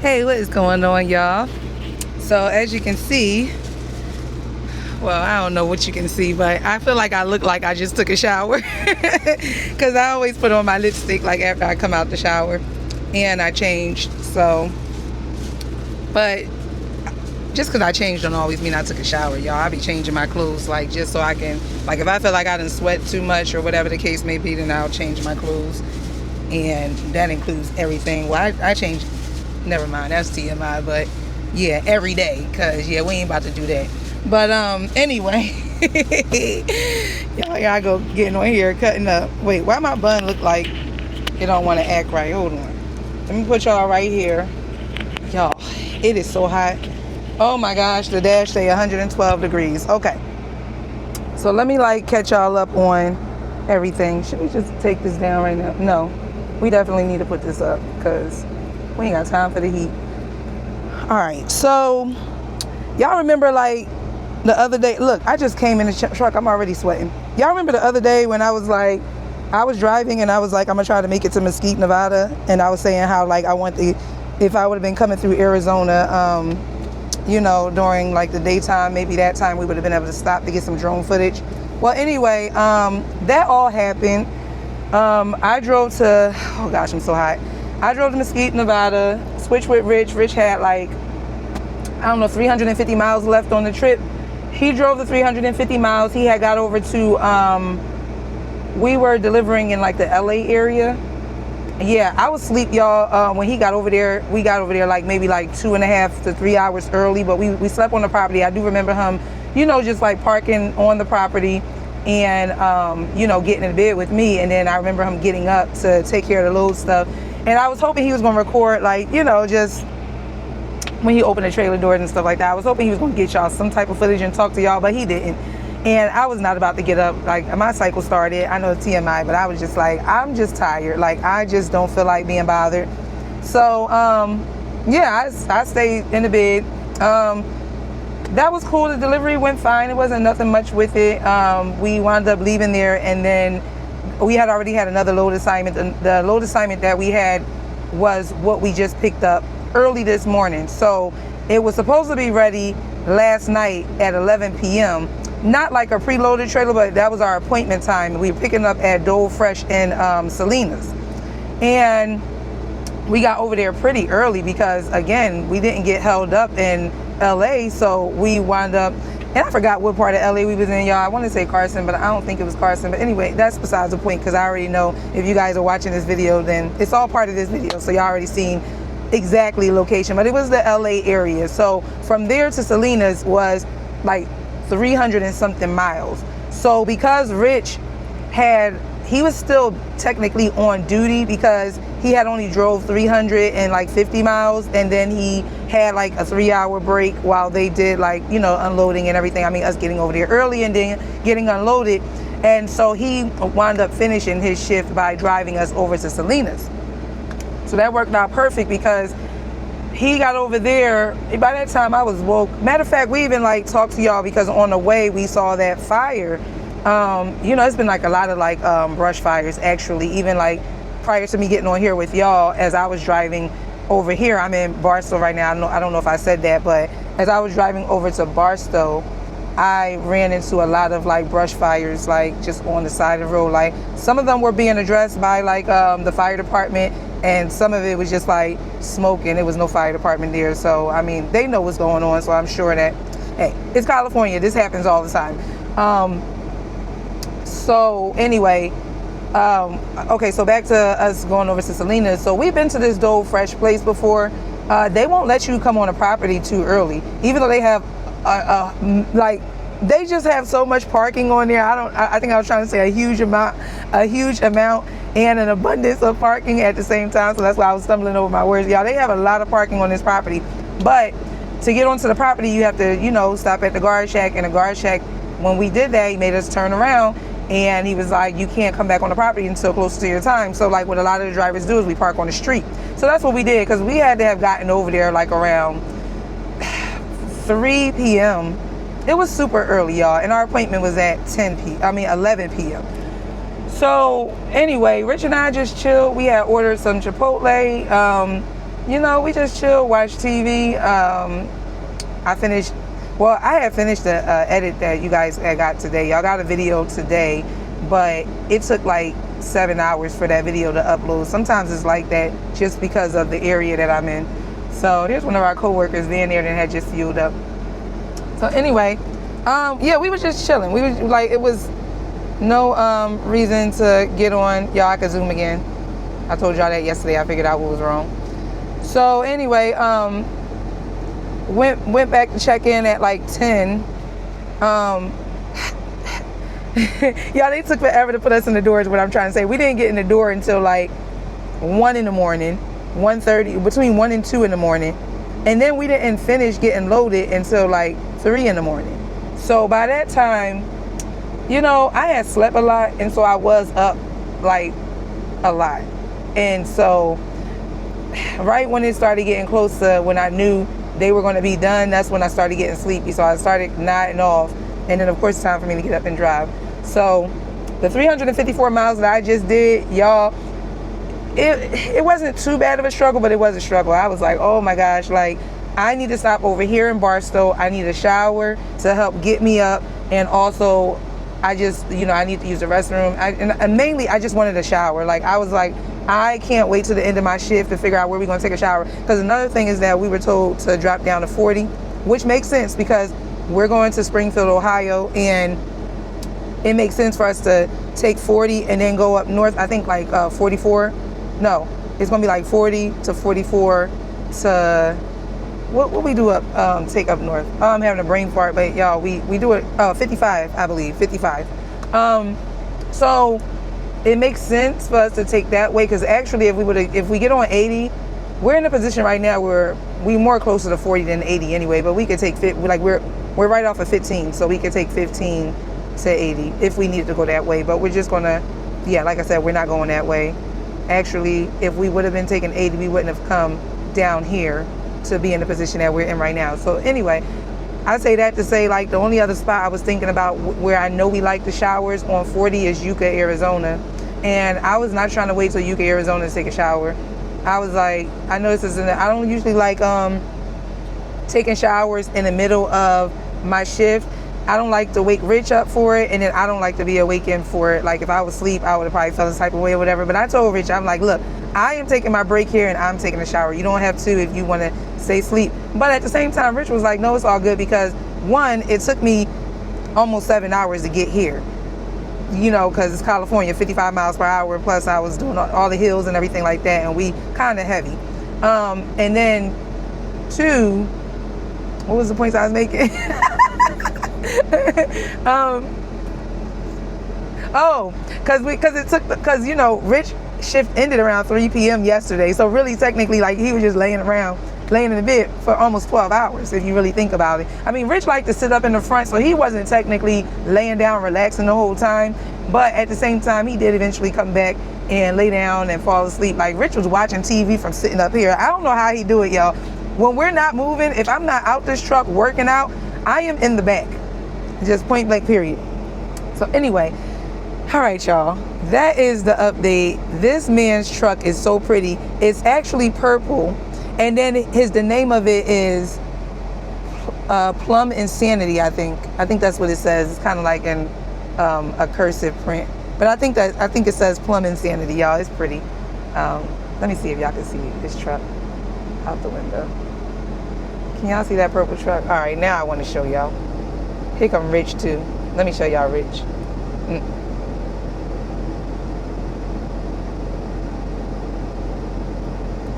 Hey, what is going on, y'all? So as you can see, well, I don't know what you can see, but I feel like I look like I just took a shower, because I always put on my lipstick like after I come out the shower, and I changed. So, but just because I changed don't always mean I took a shower, y'all. I be changing my clothes like just so I can, like, if I feel like I done sweat too much or whatever the case may be, then I'll change my clothes, and that includes everything. Well, I change, never mind, that's TMI, but yeah, every day, because yeah, we ain't about to do that. But anyway, Y'all, here I go getting on here, cutting up. Wait, why my bun look like it don't want to act right? Hold on. Let me put y'all right here. Y'all, it is so hot. Oh my gosh, the dash say 112 degrees. Okay. So let me like catch y'all up on everything. Should we just take this down right now? No. We definitely need to put this up because we ain't got time for the heat. All right. So y'all remember like the other day, look, I just came in the truck. I'm already sweating. Y'all remember the other day when I was like, I was driving and I was like, I'm gonna try to make it to Mesquite, Nevada. And I was saying how like I want the, if I would have been coming through Arizona, you know, during like the daytime, maybe that time we would have been able to stop to get some drone footage. Well, anyway, that all happened. I drove to, oh gosh, I'm so hot. I drove to Mesquite, Nevada, switched with Rich. Rich had like, I don't know, 350 miles left on the trip. He drove the 350 miles. He had got over to, we were delivering in like the LA area. Yeah, I was asleep, y'all. When he got over there, we got over there like maybe like 2.5 to 3 hours early, but we slept on the property. I do remember him, you know, just like parking on the property and, you know, getting in bed with me. And then I remember him getting up to take care of the load stuff. And I was hoping he was going to record, like, you know, just when he opened the trailer doors and stuff like that. I was hoping he was going to get y'all some type of footage and talk to y'all, but he didn't. And I was not about to get up. Like, my cycle started. I know it's TMI, but I was just like, I'm just tired. Like, I just don't feel like being bothered. So, yeah, I stayed in the bed. That was cool. The delivery went fine. It wasn't nothing much with it. We wound up leaving there, and then we had already had another load assignment. The load assignment that we had was what we just picked up early this morning. So it was supposed to be ready last night at 11 p.m. Not like a preloaded trailer, but that was our appointment time. We were picking up at Dole Fresh in Salinas. And we got over there pretty early because, again, we didn't get held up in LA. So we wound up, and I forgot what part of LA we was in, y'all. I want to say Carson, but I don't think it was Carson. But anyway, that's besides the point because I already know if you guys are watching this video, then it's all part of this video. So y'all already seen exactly location, but it was the LA area. So from there to Salinas was like 300 and something miles. So because Rich he was still technically on duty because he had only drove 350 miles, and then he had like a 3-hour break while they did like, you know, unloading and everything. I mean, us getting over there early and then getting unloaded. And so he wound up finishing his shift by driving us over to Salinas. So that worked out perfect because he got over there. By that time I was woke. Matter of fact, we even like talked to y'all because on the way we saw that fire. You know, it's been like a lot of like brush fires actually, even like prior to me getting on here with y'all. As I was driving over here, I'm in Barstow right now. I don't know if I said that, but as I was driving over to Barstow, I ran into a lot of like brush fires, like just on the side of the road. Like some of them were being addressed by like the fire department, and some of it was just like smoke, and there was no fire department there. So I mean, they know what's going on. So I'm sure that, hey, it's California. This happens all the time. So anyway, okay, so back to us going over to Salinas. So we've been to this Dole Fresh place before. They won't let you come on a property too early, even though they have like they just have so much parking on there. I think I was trying to say a huge amount and an abundance of parking at the same time. So that's why I was stumbling over my words. Y'all, they have a lot of parking on this property, but to get onto the property, you have to, you know, stop at the guard shack. And the guard shack, when we did that, he made us turn around. And he was like, you can't come back on the property until closer to your time. So like what a lot of the drivers do is we park on the street. So that's what we did, because we had to have gotten over there like around 3 p.m. It was super early, y'all. And our appointment was at 11 p.m. So anyway, Rich and I just chilled. We had ordered some Chipotle. You know, we just chilled, watched TV. I had finished the edit that you guys had got today. Y'all got a video today, but it took like 7 hours for that video to upload. Sometimes it's like that just because of the area that I'm in. So there's one of our co-workers being there that had just fueled up. So anyway, yeah, we was just chilling. We was like, it was no reason to get on. Y'all, I could zoom again. I told y'all that yesterday. I figured out what was wrong. So anyway, went back to check in at like 10. Y'all, they took forever to put us in the door is what I'm trying to say. We didn't get in the door until like 1 in the morning, 1:30, between 1 and 2 in the morning. And then we didn't finish getting loaded until like 3 in the morning. So by that time, you know, I had slept a lot, and so I was up like a lot. And so right when it started getting closer, when I knew they were going to be done, that's when I started getting sleepy. So I started nodding off. And then, of course, it's time for me to get up and drive. So the 354 miles that I just did, y'all, it wasn't too bad of a struggle, but it was a struggle. I was like, oh my gosh, like, I need to stop over here in Barstow. I need a shower to help get me up. And also, I just, you know, I need to use the restroom. And mainly, I just wanted a shower. Like, I was like, I can't wait till the end of my shift to figure out where we're going to take a shower. Because another thing is that we were told to drop down to 40, which makes sense because we're going to Springfield, Ohio, and it makes sense for us to take 40 and then go up north. I think like 44. No, it's going to be like 40 to 44 to what we do up, take up north. I'm having a brain fart, but y'all, we do it 55, I believe, 55. So it makes sense for us to take that way because actually if we get on 80, we're in a position right now where we're more closer to 40 than 80 anyway, but we could take we're right off of 15, so we could take 15 to 80 if we needed to go that way. But we're just gonna, yeah, like I said, we're not going that way. Actually, if we would have been taking 80, we wouldn't have come down here to be in the position that we're in right now. So anyway, I say that to say, like, the only other spot I was thinking about where I know we like the showers on 40 is Yucca, Arizona. And I was not trying to wait till Yucca, Arizona to take a shower. I was like, I know this isn't, I don't usually like taking showers in the middle of my shift. I don't like to wake Rich up for it, and then I don't like to be awakened for it. Like, if I was asleep, I would have probably felt this type of way or whatever. But I told Rich, I'm like, look, I am taking my break here and I'm taking a shower. You don't have to if you want to stay asleep. But at the same time, Rich was like, no, it's all good because, one, it took me almost 7 hours to get here. You know, because it's California, 55 miles per hour, plus I was doing all the hills and everything like that, and we kind of heavy. And then, two, what was the points I was making? Because you know, Rich shift ended around 3 p.m. yesterday, so really technically, like, he was just laying in the bed for almost 12 hours if you really think about it. I mean, Rich liked to sit up in the front, so he wasn't technically laying down relaxing the whole time, but at the same time he did eventually come back and lay down and fall asleep. Like, Rich was watching TV from sitting up here. I don't know how he do it, y'all. When we're not moving, if I'm not out this truck working out, I am in the back, just point blank period. So anyway, all right, y'all, that is the update. This man's truck is so pretty. It's actually purple. And then the name of it is Plum Insanity, I think. I think that's what it says. It's kind of like in a cursive print. But I think it says Plum Insanity, y'all. It's pretty. Let me see if y'all can see this truck out the window. Can y'all see that purple truck? All right, now I want to show y'all. Here come Rich too. Let me show y'all Rich.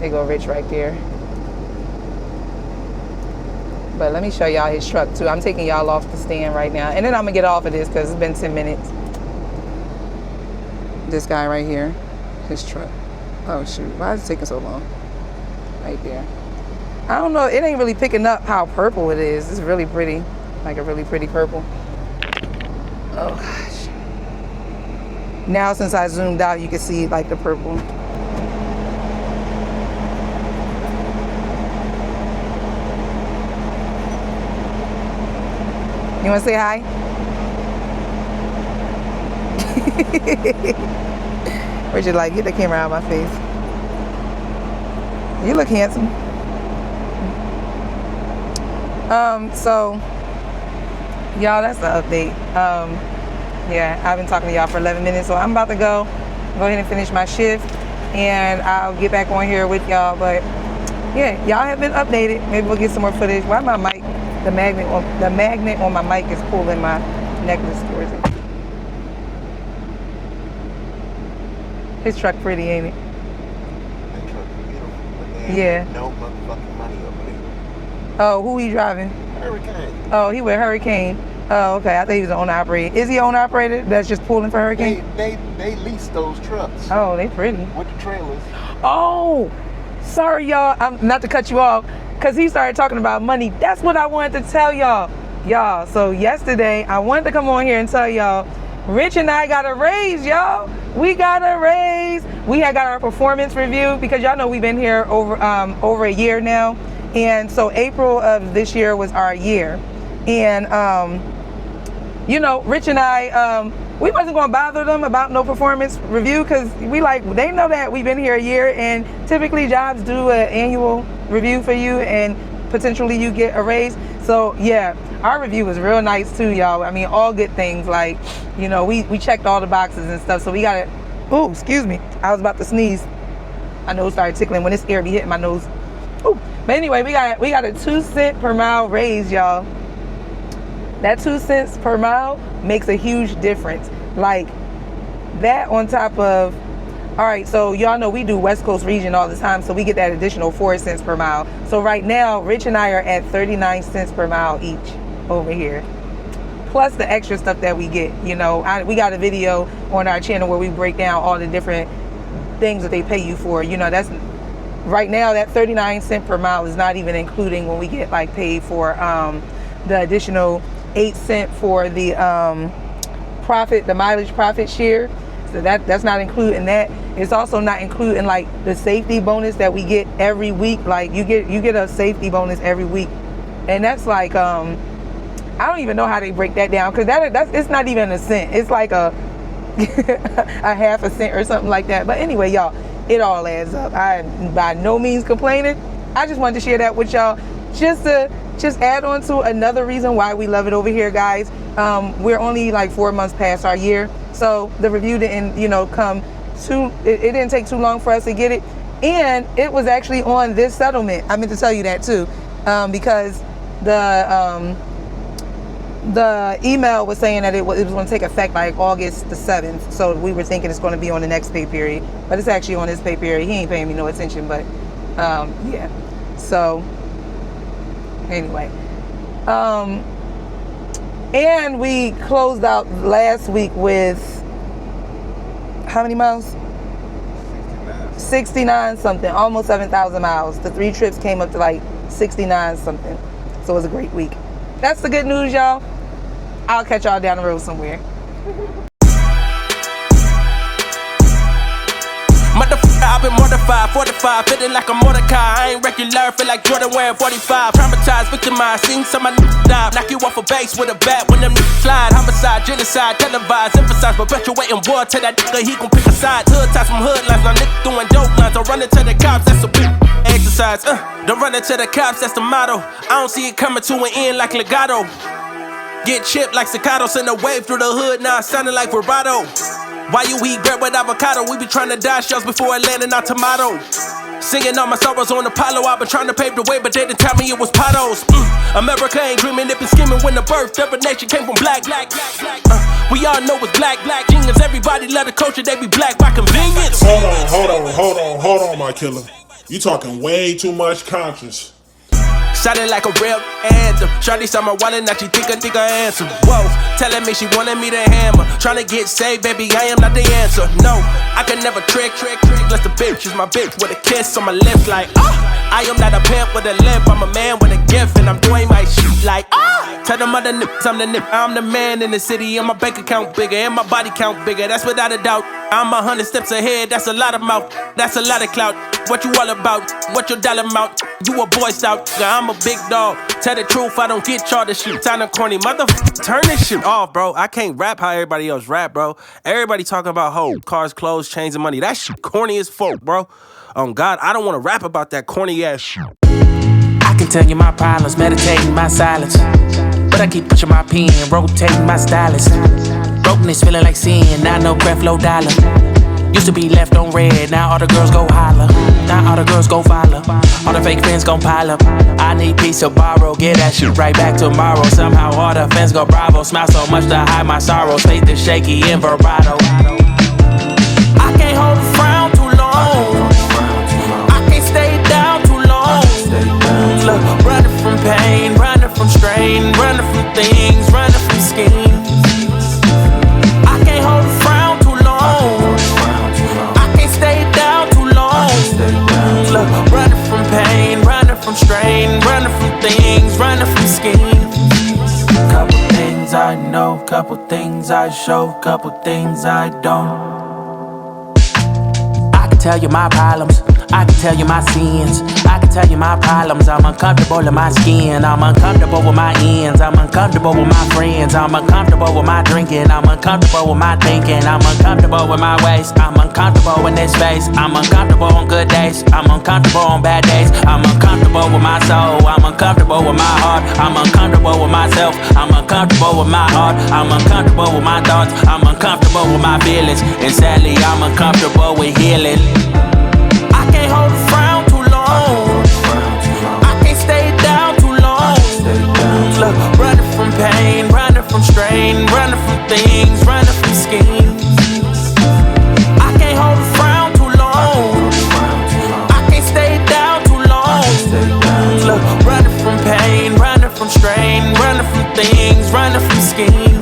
There go Rich right there. But let me show y'all his truck too. I'm taking y'all off the stand right now. And then I'm gonna get off of this because it's been 10 minutes. This guy right here, his truck. Oh shoot, why is it taking so long? Right there. I don't know, it ain't really picking up how purple it is. It's really pretty, like a really pretty purple. Oh gosh. Now since I zoomed out, you can see like the purple. You want to say hi? Richard, like, get the camera out of my face. You look handsome. So, y'all, that's the update. Yeah, I've been talking to y'all for 11 minutes, so I'm about to go ahead and finish my shift, and I'll get back on here with y'all. But yeah, y'all have been updated. Maybe we'll get some more footage. Why my mic? The magnet on my mic is pulling my necklace towards it. His truck pretty, ain't it? That truck is beautiful, but they Yeah. no motherfucking money over there. Oh, who he driving? Hurricane. Oh, he with Hurricane. Oh, okay. I think he was an owner-operator. Is he an owner-operator that's just pulling for Hurricane? They lease those trucks. Oh, they pretty. With the trailers. Oh, sorry, y'all. I'm not to cut you off, because he started talking about money. That's what I wanted to tell y'all. Y'all, so yesterday, I wanted to come on here and tell y'all, Rich and I got a raise, y'all. We got a raise. We had got our performance review, because y'all know we've been here over a year now. And so April of this year was our year. And, you know, Rich and I, we wasn't going to bother them about no performance review, because they know that we've been here a year, and typically jobs do an annual review for you, and potentially you get a raise. So yeah, our review was real nice too, y'all. I mean, all good things. Like, you know, we checked all the boxes and stuff. So we got it. Oh, excuse me. I was about to sneeze. My nose started tickling when this air be hitting my nose. Ooh. But anyway, we got a 2 cent per mile raise, y'all. That 2 cents per mile makes a huge difference. Like that on top of, all right, so y'all know we do West Coast region all the time, so we get that additional 4 cents per mile. So right now, Rich and I are at 39 cents per mile each over here. Plus the extra stuff that we get, you know. We got a video on our channel where we break down all the different things that they pay you for. You know, that's right now, that 39 cent per mile is not even including when we get like paid for the additional 8 cent for the the mileage profit share. So that's not including that. It's also not including like the safety bonus that we get every week. Like you get a safety bonus every week, and that's like I don't even know how they break that down, because it's not even a cent. It's like a a half a cent or something like that. But anyway, y'all, it all adds up. I am by no means complaining. I just wanted to share that with y'all, just add on to another reason why we love it over here, guys. We're only like 4 months past our year, so the review didn't, you know, it didn't take too long for us to get it, and it was actually on this settlement. I meant to tell you that too, because the email was saying that it was going to take effect like August the 7th. So we were thinking it's going to be on the next pay period, but it's actually on this pay period. He ain't paying me no attention, but yeah. So anyway, and we closed out last week with how many miles? 69 something, almost 7,000 miles. The 3 trips came up to like 69 something. So it was a great week. That's the good news, y'all. I'll catch y'all down the road somewhere. Motherfucker, I've been mortified, 45, feeling like a Mordecai. I ain't regular, feel like Jordan wearing 45. Traumatized, victimized, seen some of my die. Knock you off a base with a bat when them niggas slide. Homicide, genocide, televised, emphasize, perpetuating war. Tell that nigga he gon' pick a side. Hood ties from hood lines, now niggas doing dope lines. Don't run into the cops, that's a big exercise. Don't run into the cops, that's the motto. I don't see it coming to an end like legato. Get chipped like staccato, send a wave through the hood, now sounding like vibrato. Why you eat bread with avocado? We be trying to dodge shells before it landing our tomato. Singing all my sorrows on Apollo. I've been trying to pave the way, but they didn't tell me it was potholes. America ain't dreaming, it been scheming when the birth of a nation came from black. We all know it's black genius. Everybody love the culture, they be black by convenience. Hold on, my killer. You talking way too much conscience. Sounding like a real anthem. Shawty saw my wallet, now she think I answer. Whoa, telling me she wanted me to hammer. Trying to get saved, baby, I am not the answer. No, I can never trick. Unless the bitch is my bitch with a kiss on my lips like, I am not a pimp with a limp, I'm a man with a gift, and I'm doing my shit like, tell them other nips, I'm the nip. I'm the man in the city, and my bank account bigger, and my body count bigger, that's without a doubt. I'm 100 steps ahead, that's a lot of mouth, that's a lot of clout. What you all about? What your dollar amount? You a boy scout, I'm a big dog. Tell the truth, I don't get y'all this shit. Time to corny, motherfucker, turn this shit off, bro. I can't rap how everybody else rap, bro. Everybody talking about hoe, cars, clothes, chains, and money. That shit corny as fuck, bro. Oh God, I don't want to rap about that corny ass shit. I can tell you my problems, meditating my silence, but I keep pushing my pen, rotating my stylus. Brokenness feeling like sin, now no Creflo dollar. Used to be left on red, now all the girls go holler. Now all the girls go follow, all the fake fans gon' pile up. I need peace to borrow, get that shit right back tomorrow. Somehow all the fans go bravo, smile so much to hide my sorrows. Faith is shaky in vibrato. I can't hold a frown too long, I can't stay down too long. Look, running from pain, running from strain, running from things, running from running from things, running from schemes. Couple things I know, couple things I show, couple things I don't. I can tell you my problems, I can tell you my sins, I can tell you my problems. I'm uncomfortable in my skin, I'm uncomfortable with my ends, I'm uncomfortable with my friends, I'm uncomfortable with my drinking, I'm uncomfortable with my thinking, I'm uncomfortable with my ways, I'm uncomfortable in this space, I'm uncomfortable on good days, I'm uncomfortable on bad days, I'm uncomfortable with my soul, I'm uncomfortable with my heart, I'm uncomfortable with myself, I'm uncomfortable with my heart, I'm uncomfortable with my thoughts, I'm uncomfortable with my feelings, and sadly I'm uncomfortable with healing. I can't hold a frown too long, I can't stay down too long. Look, running from pain, running from strain, running from things, running from schemes. I can't hold a frown too long, I can't stay down too long. Look, running from pain, running from strain, running from things, running from schemes.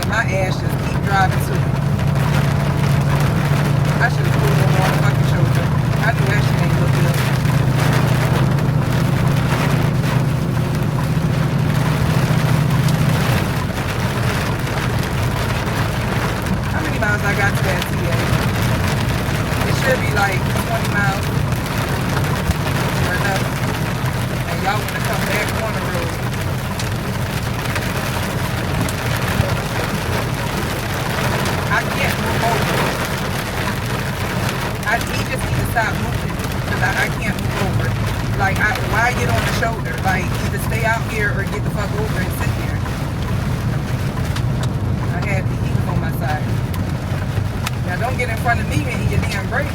My ass just keep driving to it. miles I got to that TA. It should be like 20 miles or enough. And y'all want to come back on the road. I can't move over. He just needs to stop moving because I can't move over. Like, why get on the shoulder? Like, either stay out here or get the fuck over and sit there. He was on my side. Now don't get in front of me and eat your damn brakes.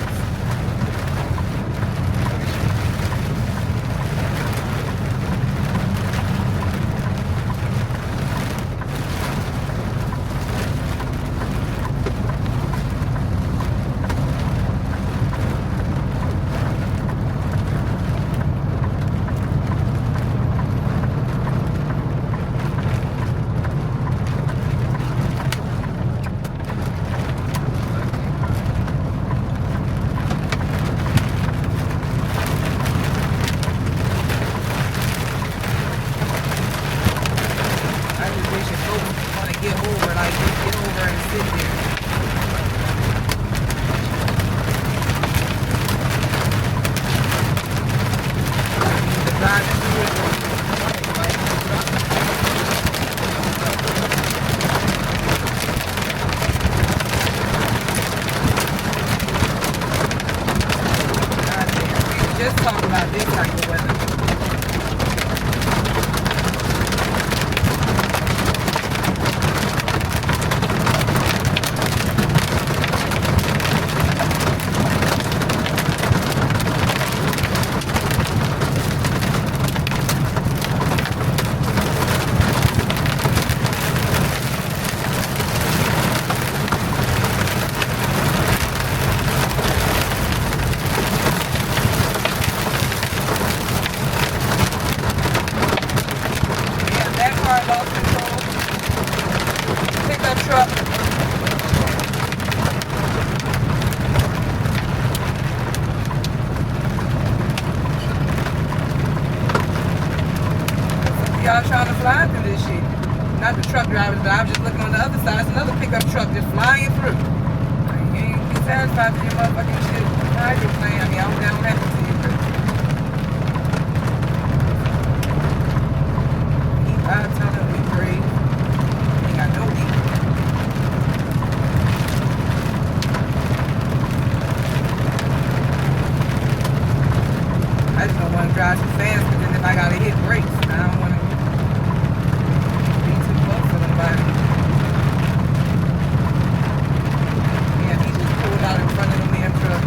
Y'all trying to fly through this shit. Not the truck drivers, but I was just looking on the other side. It's another pickup truck just flying through. You ain't be satisfied with your motherfucking shit. Hydroplane. I mean, I'm down that to see it. Keep our time, we brave. Ain't got no heat. I just don't want to drive too fast, because then if I gotta hit brakes, I don't want to be too close to nobody. Yeah, he just pulled out in front of the damn truck.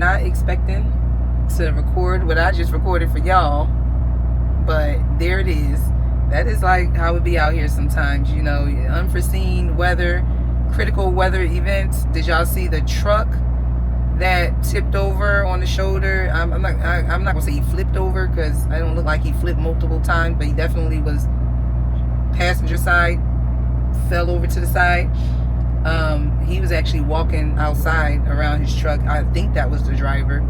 not expecting to record what I just recorded for y'all, but there it is. That is like how it be out here sometimes, you know, unforeseen weather, critical weather events. Did y'all see the truck that tipped over on the shoulder? I'm not gonna say he flipped over, because I don't look like he flipped multiple times, but he definitely was passenger side, fell over to the side. He was actually walking outside around his truck. I think that was the driver,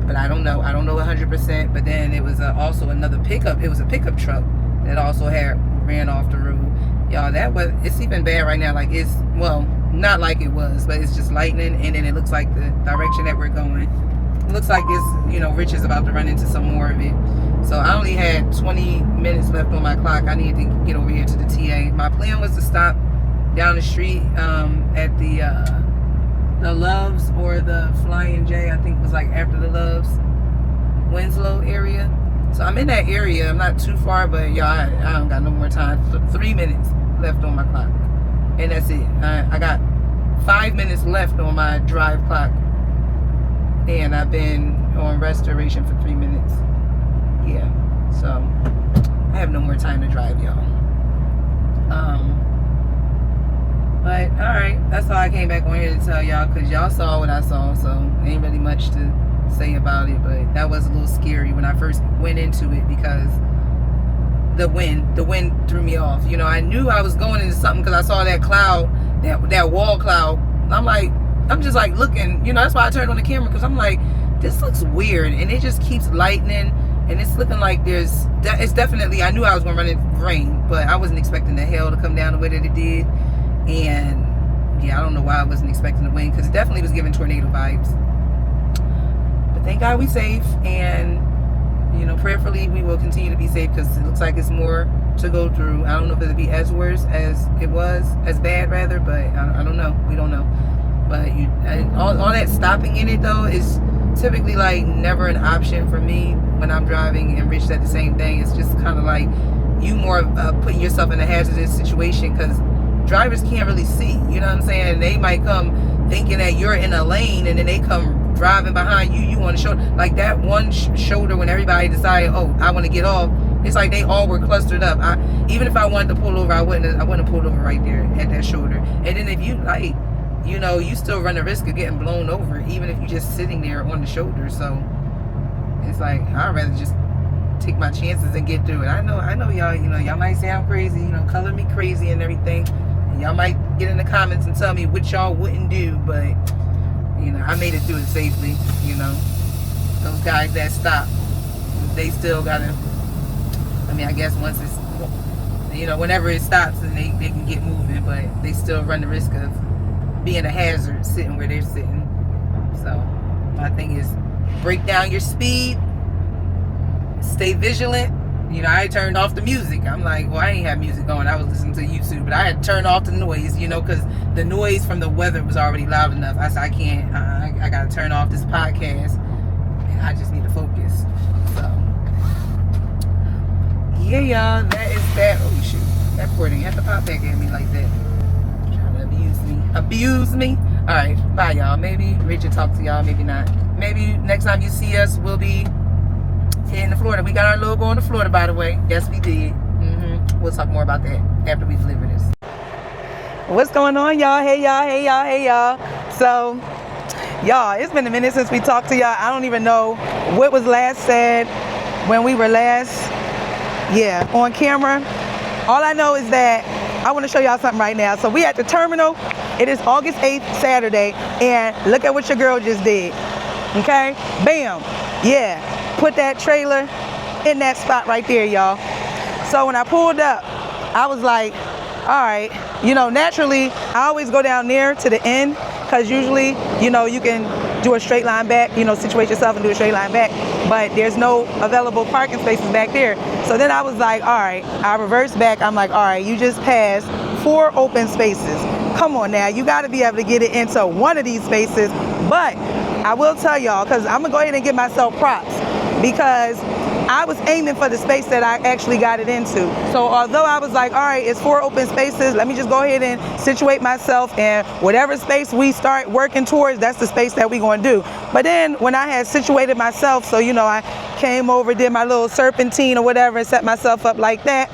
but I don't know 100%. But then it was also another pickup. It was a pickup truck that also ran off the road. Y'all, it's even bad right now. Like, it's, well, not like it was, but it's just lightning, and then it looks like the direction that we're going, it looks like it's, you know, Rich is about to run into some more of it. So I only had 20 minutes left on my clock. I needed to get over here to the TA. My plan was to stop down the street at the Loves, or the Flying J, I think was like after the Loves, Winslow area. So I'm in that area. I'm not too far, but y'all, I don't got no more time. 3 minutes left on my clock, and that's it. I got 5 minutes left on my drive clock, and I've been on restoration for 3 minutes. Yeah, so I have no more time to drive, y'all. But all right, that's all I came back on here to tell y'all, because y'all saw what I saw, so ain't really much to say about it. But that was a little scary when I first went into it, because the wind threw me off. You know, I knew I was going into something because I saw that cloud, that wall cloud. I'm just like looking, you know, that's why I turned on the camera, because I'm like, this looks weird, and it just keeps lightening, and it's looking like it's definitely, I knew I was going to run into rain, but I wasn't expecting the hail to come down the way that it did. And yeah, I don't know why I wasn't expecting the wind, because it definitely was giving tornado vibes. But thank God we safe, and you know, prayerfully we will continue to be safe, because it looks like it's more to go through. I don't know if it'll be as worse as it was, as bad rather, but I don't know. We don't know. But all that stopping in it though is typically like never an option for me when I'm driving, and Rich said the same thing. It's just kind of like you more putting yourself in a hazardous situation, because drivers can't really see, you know what I'm saying? They might come thinking that you're in a lane, and then they come driving behind you. You want to show, like that one shoulder when everybody decided, oh, I want to get off. It's like they all were clustered up. Even if I wanted to pull over, I wouldn't have pulled over right there at that shoulder. And then if you like, you know, you still run the risk of getting blown over, even if you're just sitting there on the shoulder. So it's like, I'd rather just take my chances and get through it. I know y'all, you know, y'all might say I'm crazy, you know, color me crazy and everything. And y'all might get in the comments and tell me what y'all wouldn't do, but you know, I made it through it safely. You know, those guys that stopped, they still gotta, I mean, I guess once it's, you know, whenever it stops, and they can get moving, but they still run the risk of being a hazard sitting where they're sitting. So my thing is, break down your speed, stay vigilant. You know, I turned off the music. I'm like, well, I ain't have music going. I was listening to YouTube, but I had turned off the noise, you know, because the noise from the weather was already loud enough. I said, I can't, I got to turn off this podcast, and I just need to focus. So, yeah, y'all, that is that. Oh, shoot. That boy didn't have to pop back at me like that. Trying to abuse me. All right, bye, y'all. Maybe Rich will talk to y'all, maybe not. Maybe next time you see us, we'll be heading to Florida. We got our logo on to Florida, by the way. Yes, we did. We'll talk more about that after we deliver this. What's going on, y'all? Hey, y'all. So, y'all, it's been a minute since we talked to y'all. I don't even know what was last said when we were last, on camera. All I know is that I want to show y'all something right now. So we at the terminal. It is August 8th, Saturday, and look at what your girl just did. Okay? Bam. Yeah. Put that trailer in that spot right there, y'all. So when I pulled up, I was like, all right, you know, naturally, I always go down there to the end, because usually, you know, you can do a straight line back, you know, situate yourself and do a straight line back, but there's no available parking spaces back there. So then I was like, all right, I reversed back. I'm like, all right, you just passed 4 open spaces. Come on now, you got to be able to get it into one of these spaces. But I will tell y'all, because I'm going to go ahead and give myself props, because I was aiming for the space that I actually got it into. So although I was like, all right, it's 4 open spaces, let me just go ahead and situate myself, and whatever space we start working towards, that's the space that we're going to do. But then when I had situated myself, so you know, I came over, did my little serpentine or whatever, and set myself up like that.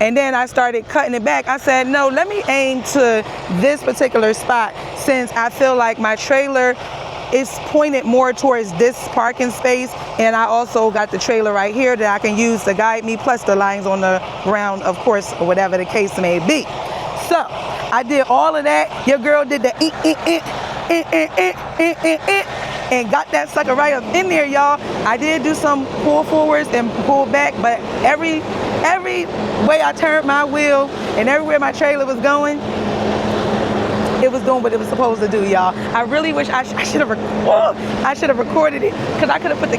And then I started cutting it back. I said, no, let me aim to this particular spot, since I feel like my trailer is pointed more towards this parking space, and I also got the trailer right here that I can use to guide me, plus the lines on the ground, of course, or whatever the case may be. So I did all of that. Your girl did the and got that sucker right up in there, y'all. I did do some pull forwards and pull back, but every way I turned my wheel and everywhere my trailer was going, it was doing what it was supposed to do, y'all. I really wish I should have recorded it, because I could have put the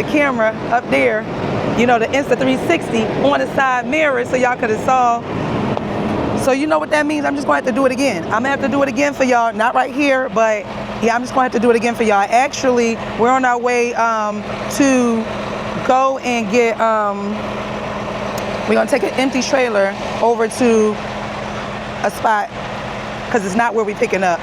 camera up there, you know, the Insta 360 on the side mirror, so y'all could have saw. So you know what that means? I'm just going to have to do it again. I'm going to have to do it again for y'all. Not right here, but yeah, I'm just going to have to do it again for y'all. Actually, we're on our way to go and get, we're going to take an empty trailer over to a spot, because it's not where we're picking up.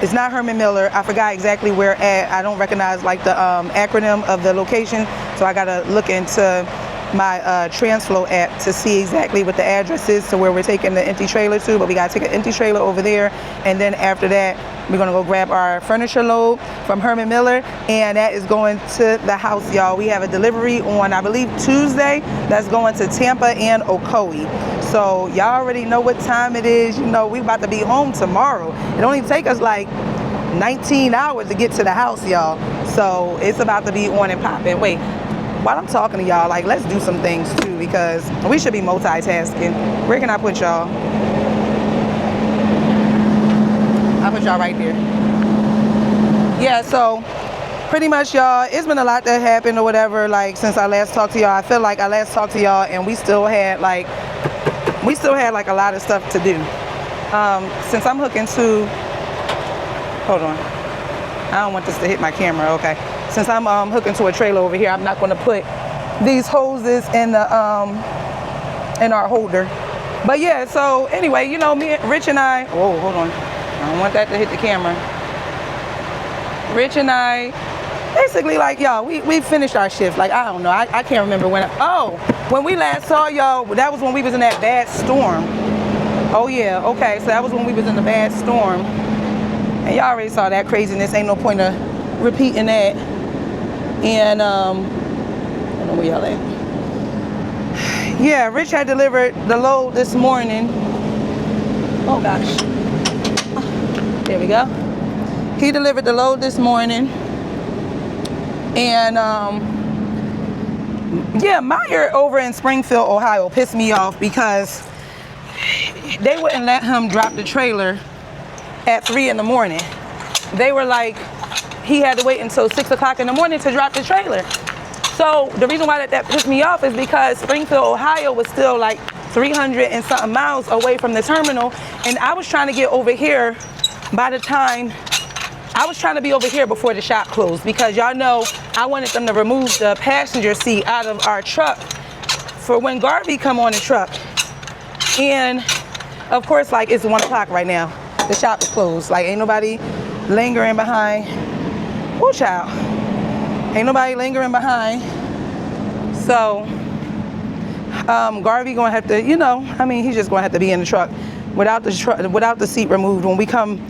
It's not Herman Miller. I forgot exactly where at. I don't recognize like the acronym of the location, so I got to look into my Transflow app to see exactly what the address is to where we're taking the empty trailer to. But we got to take an empty trailer over there, and then after that we're gonna go grab our furniture load from Herman Miller, and that is going to the house, y'all. We have a delivery on, I believe, Tuesday that's going to Tampa and Ocoee. So y'all already know what time it is. You know, we about to be home tomorrow. It don't even take us like 19 hours to get to the house, y'all. So it's about to be on and popping. Wait, while I'm talking to y'all, like, let's do some things too, because we should be multitasking. Where can I put y'all? I'll put y'all right there. Yeah, so pretty much, y'all, it's been a lot that happened or whatever, like, since I last talked to y'all. I feel like I last talked to y'all and we still had like a lot of stuff to do. Since I'm hooking to, hold on, I don't want this to hit my camera, okay. Since I'm hooking to a trailer over here, I'm not gonna put these hoses in the in our holder. But yeah, so anyway, you know, Rich and I, whoa, hold on. I don't want that to hit the camera. Rich and I, basically, like, y'all, we finished our shift. Like, I don't know, I can't remember when. When we last saw y'all, that was when we was in that bad storm. Oh yeah, okay, so that was when we was in the bad storm. And y'all already saw that craziness. Ain't no point of repeating that. And I don't know where y'all at. Yeah, Rich had delivered the load this morning. Oh gosh. There we go. He delivered the load this morning. And yeah, Meyer over in Springfield, Ohio pissed me off because they wouldn't let him drop the trailer at 3 in the morning. They were like, he had to wait until 6 o'clock in the morning to drop the trailer. So the reason why that pissed me off is because Springfield, Ohio was still like 300 and something miles away from the terminal. And I was trying to get over here by the time, I was trying to be over here before the shop closed, because y'all know I wanted them to remove the passenger seat out of our truck for when Garvey come on the truck. And of course, like, it's 1 o'clock right now. The shop is closed. Like, ain't nobody lingering behind. Oh, child. Ain't nobody lingering behind. So, Garvey gonna have to, you know, I mean, he's just gonna have to be in the truck without the seat removed. When we come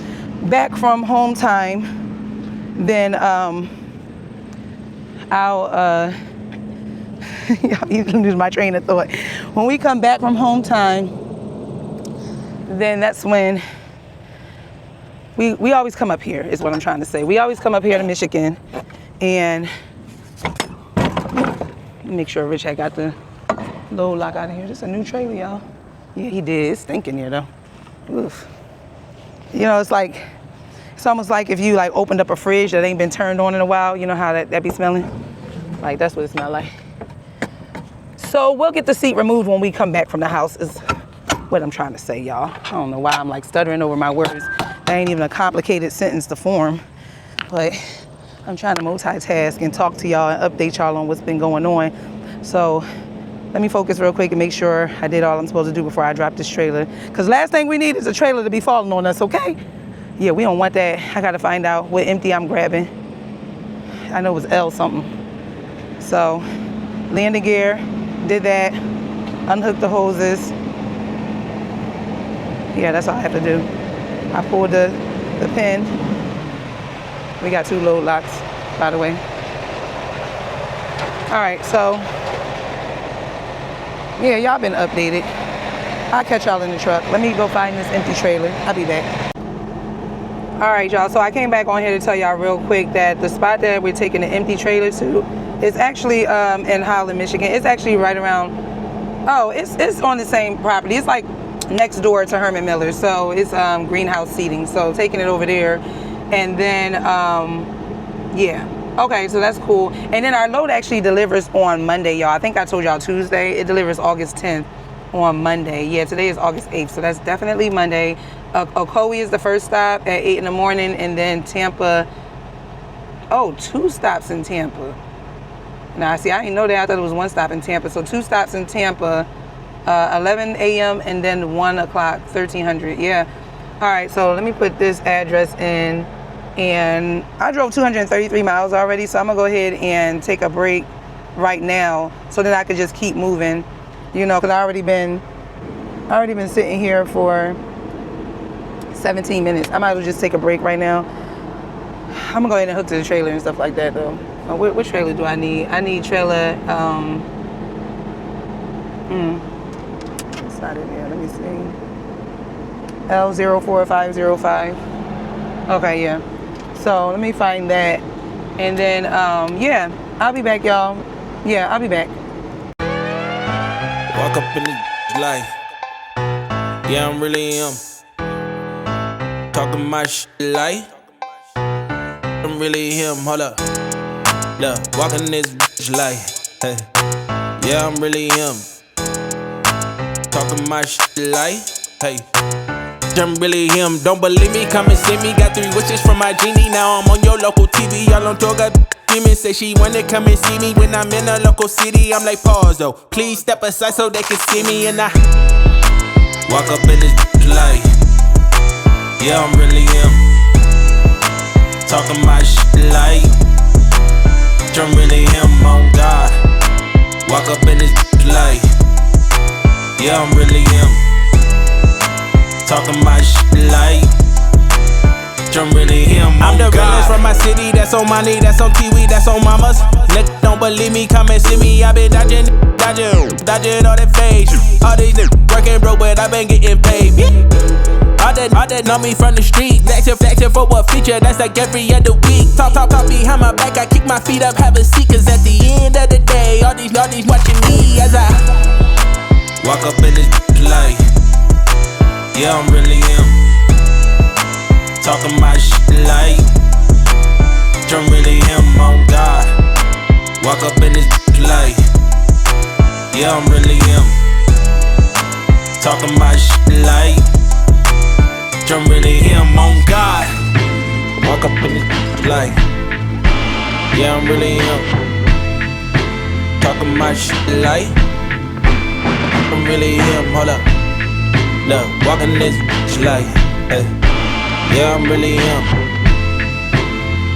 back from home time, then I'll you can lose my train of thought. When we come back from home time, then that's when we always come up here, is what I'm trying to say. We always come up here to Michigan, and make sure Rich had got the load lock out of here. This is a new trailer, y'all. Yeah, he did. It's stinking here though. Oof. You know, it's like, it's almost like if you like opened up a fridge that ain't been turned on in a while. You know how that be smelling? Like, that's what it smells like. So we'll get the seat removed when we come back from the house, is what I'm trying to say, y'all. I don't know why I'm like stuttering over my words. That ain't even a complicated sentence to form. But I'm trying to multitask and talk to y'all and update y'all on what's been going on. So let me focus real quick and make sure I did all I'm supposed to do before I drop this trailer. Because last thing we need is a trailer to be falling on us, okay? Yeah, we don't want that. I got to find out what empty I'm grabbing. I know it was L something. So landing gear, did that, unhooked the hoses. Yeah, that's all I have to do. I pulled the pin. We got 2 load locks, by the way. All right, so yeah, y'all been updated. I'll catch y'all in the truck. Let me go find this empty trailer. I'll be back. All right, y'all, so I came back on here to tell y'all real quick that the spot that we're taking the empty trailer to is actually in Holland, Michigan. It's actually right around, it's on the same property. It's like next door to Herman Miller, so it's greenhouse seating. So taking it over there, and then yeah, okay, so that's cool. And then our load actually delivers on Monday, y'all. I think I told y'all Tuesday. It delivers August 10th on Monday. Yeah, today is August 8th, so that's definitely Monday. Ocoee is the first stop at 8 in the morning, and then Tampa. 2 stops in Tampa. Now, see, I didn't know that. I thought it was 1 stop in Tampa. So 2 stops in Tampa, 11 a.m. and then 1 o'clock, 1300. Yeah. All right, so let me put this address in. And I drove 233 miles already, so I'm going to go ahead and take a break right now so that I could just keep moving, you know, because I already been sitting here for 17 minutes. I might as well just take a break right now. I'm going to go ahead and hook to the trailer and stuff like that, though. What trailer do I need? I need trailer, it's not in there. Let me see. L04505. Okay, yeah. So let me find that. And then, yeah, I'll be back, y'all. Yeah, I'll be back. Walk up in the life. Yeah, I'm really him. Talking my shit like I'm really him. Hold up. Look, walking this bitch like, hey. Yeah, I'm really him. Talking my shit like, hey. I'm really him. Don't believe me? Come and see me. Got 3 wishes from my genie. Now I'm on your local TV. Y'all on tour, got demons. Say she wanna come and see me when I'm in a local city. I'm like, pause though. Please step aside so they can see me. And I walk up in this like, yeah, I'm really him. Talking my shit like I'm really him, on God. Walk up in this like, yeah, I'm really him. Talking my shit like I'm really him, I'm the realest from my city. That's on money, that's on TV, that's on mamas. Niggas don't believe me, come and see me. I been dodging all that fake. All these niggas working broke, but I been getting paid. All that know me from the street. Active for what feature, that's like every other week. Talk behind my back, I kick my feet up, have a seat. Cause at the end of the day, all these watching me as I walk up in this like, yeah, I'm really him. Talking my shit like I'm really him, on God. Walk up in this like, yeah, I'm really him. Talking my shit like I'm really him, on God. Walk up in this like, yeah, I'm really him. Talking my shit like I'm really him. Hold up. Look, walking this bitch like, hey. Yeah, I'm really him.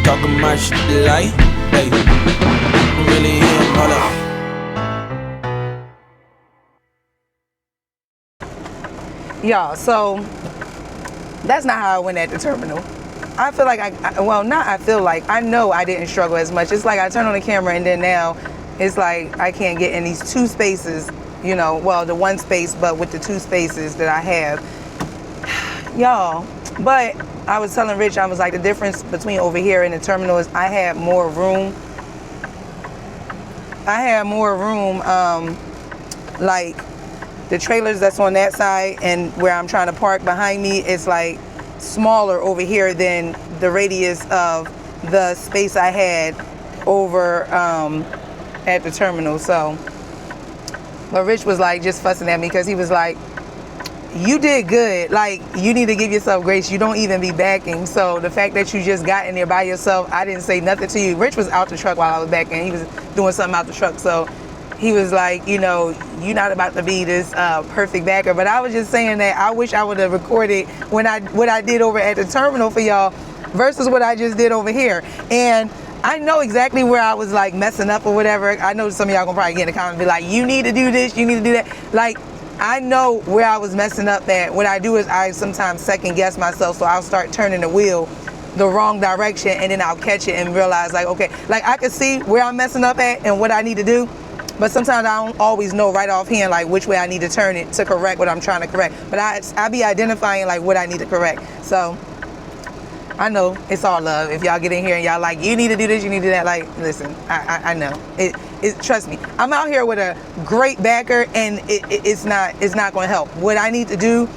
Talking my shit like, hey. I'm really him. Hold up. Y'all, so that's not how I went at the terminal. I feel like I know I didn't struggle as much. It's like I turn on the camera and then now it's like I can't get in these 2 spaces, you know, well, the 1 space, but with the 2 spaces that I have. Y'all, but I was telling Rich, I was like, the difference between over here and the terminal is I had more room. Like the trailers that's on that side and where I'm trying to park behind me, it's like smaller over here than the radius of the space I had over at the terminal. So, but Rich was like just fussing at me because he was like, you did good. Like, you need to give yourself grace. You don't even be backing. So the fact that you just got in there by yourself, I didn't say nothing to you. Rich was out the truck while I was backing. He was doing something out the truck. So he was like, you know, you're not about to be this perfect backer. But I was just saying that I wish I would have recorded what I did over at the terminal for y'all versus what I just did over here. And I know exactly where I was like messing up or whatever. I know some of y'all gonna probably get in the comments and be like, you need to do this, you need to do that. Like, I know where I was messing up at. What I do is I sometimes second guess myself, so I'll start turning the wheel the wrong direction, and then I'll catch it and realize like, okay, like I can see where I'm messing up at and what I need to do, but sometimes I don't always know right offhand like which way I need to turn it to correct what I'm trying to correct. But I be identifying like what I need to correct. So I know it's all love. If y'all get in here and y'all like, you need to do this, you need to do that, like, listen, I know. Trust me, I'm out here with a great backer, and it's not going to help. What I need to do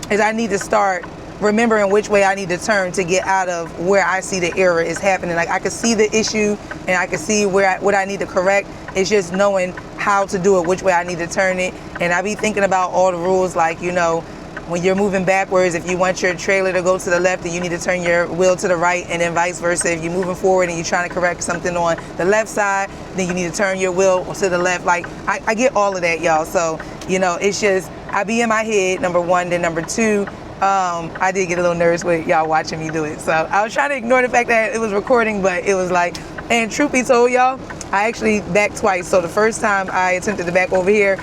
is I need to start remembering which way I need to turn to get out of where I see the error is happening. Like, I can see the issue and I can see what I need to correct. It's just knowing how to do it, which way I need to turn it. And I be thinking about all the rules, like, you know, when you're moving backwards, if you want your trailer to go to the left, then you need to turn your wheel to the right, and then vice versa. If you're moving forward and you're trying to correct something on the left side, then you need to turn your wheel to the left. Like, I get all of that, y'all. So, you know, it's just, I be in my head, number one. Then number two, I did get a little nervous with y'all watching me do it. So I was trying to ignore the fact that it was recording, but it was like, and truth be told, y'all, I actually backed twice. So the first time I attempted to back over here,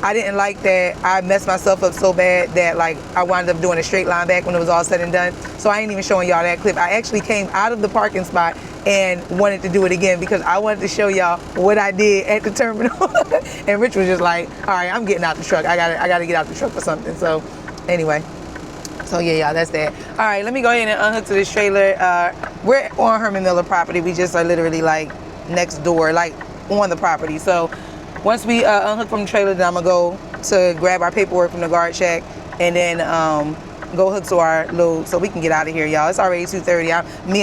I didn't like that I messed myself up so bad that like I wound up doing a straight line back when it was all said and done. So I ain't even showing y'all that clip. I actually came out of the parking spot and wanted to do it again because I wanted to show y'all what I did at the terminal. And Rich was just like, all right, I'm getting out the truck. I gotta get out the truck for something. So anyway, so yeah, y'all, that's that. All right, let me go ahead and unhook to this trailer. We're on Herman Miller property. We just are literally like next door, like on the property. So once we unhook from the trailer, then I'm gonna go to grab our paperwork from the guard shack and then go hook to our load so we can get out of here, y'all. It's already 2:30.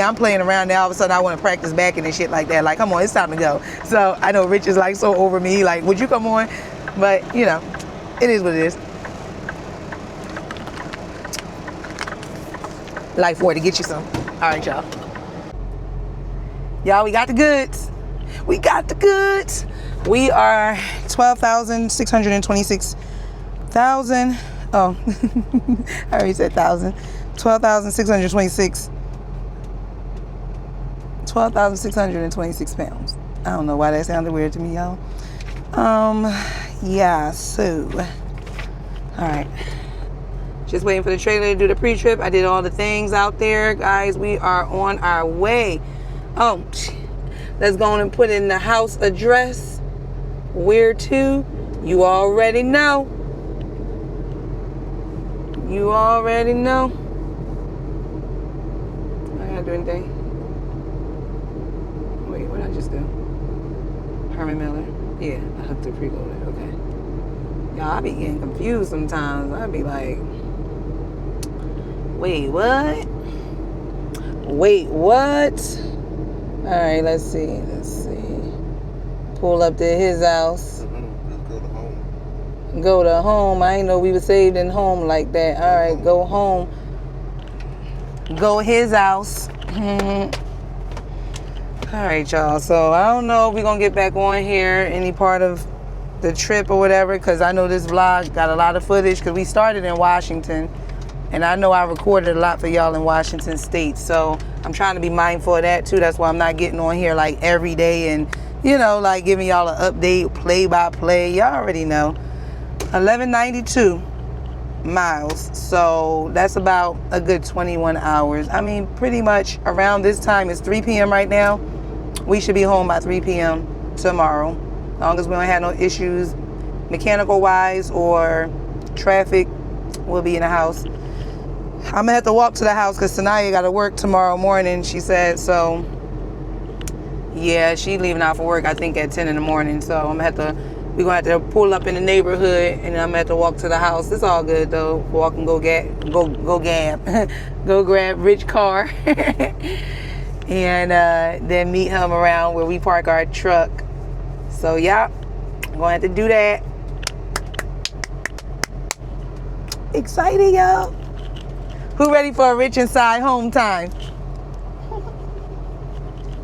I'm playing around now. All of a sudden I want to practice backing and shit like that. Like, come on, it's time to go. So I know Rich is like so over me, like, would you come on? But you know, it is what it is. Life for to get you some. All right, y'all. Y'all, we got the goods. We got the goods. We are 12,626,000. Oh, I already said 1,000. 12,626. 12,626 pounds. I don't know why that sounded weird to me, y'all. Yeah, so. All right. Just waiting for the trailer to do the pre-trip. I did all the things out there. Guys, we are on our way. Oh, let's go on and put in the house address. Where to? You already know. You already know. I gotta do anything. Wait, what did I just do? Herman Miller. Yeah, I hooked the preloaded. Okay. Y'all, I be getting confused sometimes. I be like, wait, what? Wait, what? All right, let's see. Pull up to his house. Just go to home. Go to home. I ain't know we were saved in home like that. All right, go home. Go his house. All right, y'all. So I don't know if we're gonna get back on here any part of the trip or whatever, because I know this vlog got a lot of footage because we started in Washington, and I know I recorded a lot for y'all in Washington State. So I'm trying to be mindful of that too. That's why I'm not getting on here like every day and, you know, like giving y'all an update, play by play. Y'all already know. 1192 miles. So that's about a good 21 hours. I mean, pretty much around this time. It's 3 p.m. right now. We should be home by 3 p.m. tomorrow. As long as we don't have no issues mechanical wise or traffic, we'll be in the house. I'm gonna have to walk to the house because Sanaya got to work tomorrow morning, she said. So yeah, she leaving out for work I think at 10 in the morning. So we're gonna have to pull up in the neighborhood and I'm gonna have to walk to the house. It's all good though. Walk and go grab Rich car and then meet him around where we park our truck. So yeah, I'm gonna have to do that. Excited, y'all? Who ready for a Rich Inside home time?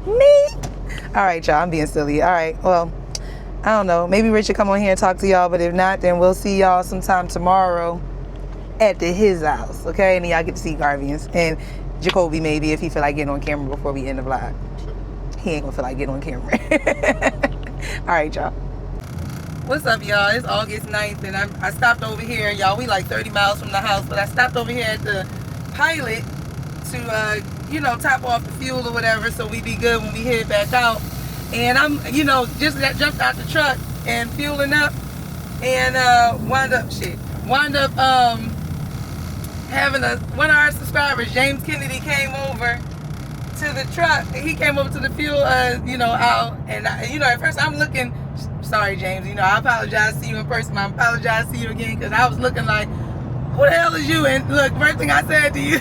Me? All right, y'all. I'm being silly. All right. Well, I don't know. Maybe Rich will come on here and talk to y'all, but if not, then we'll see y'all sometime tomorrow at his house, okay? And then y'all get to see Garvians and Jacoby maybe if he feel like getting on camera before we end the vlog. He ain't gonna feel like getting on camera. All right, y'all. What's up, y'all? It's August 9th, and I stopped over here, y'all. We like 30 miles from the house, but I stopped over here at the Pilot to, top off the fuel or whatever, so we be good when we head back out. And I'm, just jumped out the truck and fueling up, and wound up having one of our subscribers, James Kennedy, came over to the truck. He came over to the fuel, out, and at first I'm looking. Sorry, James. I apologize to you in person. I apologize to you again because I was looking like, who the hell is you? And look, first thing I said to you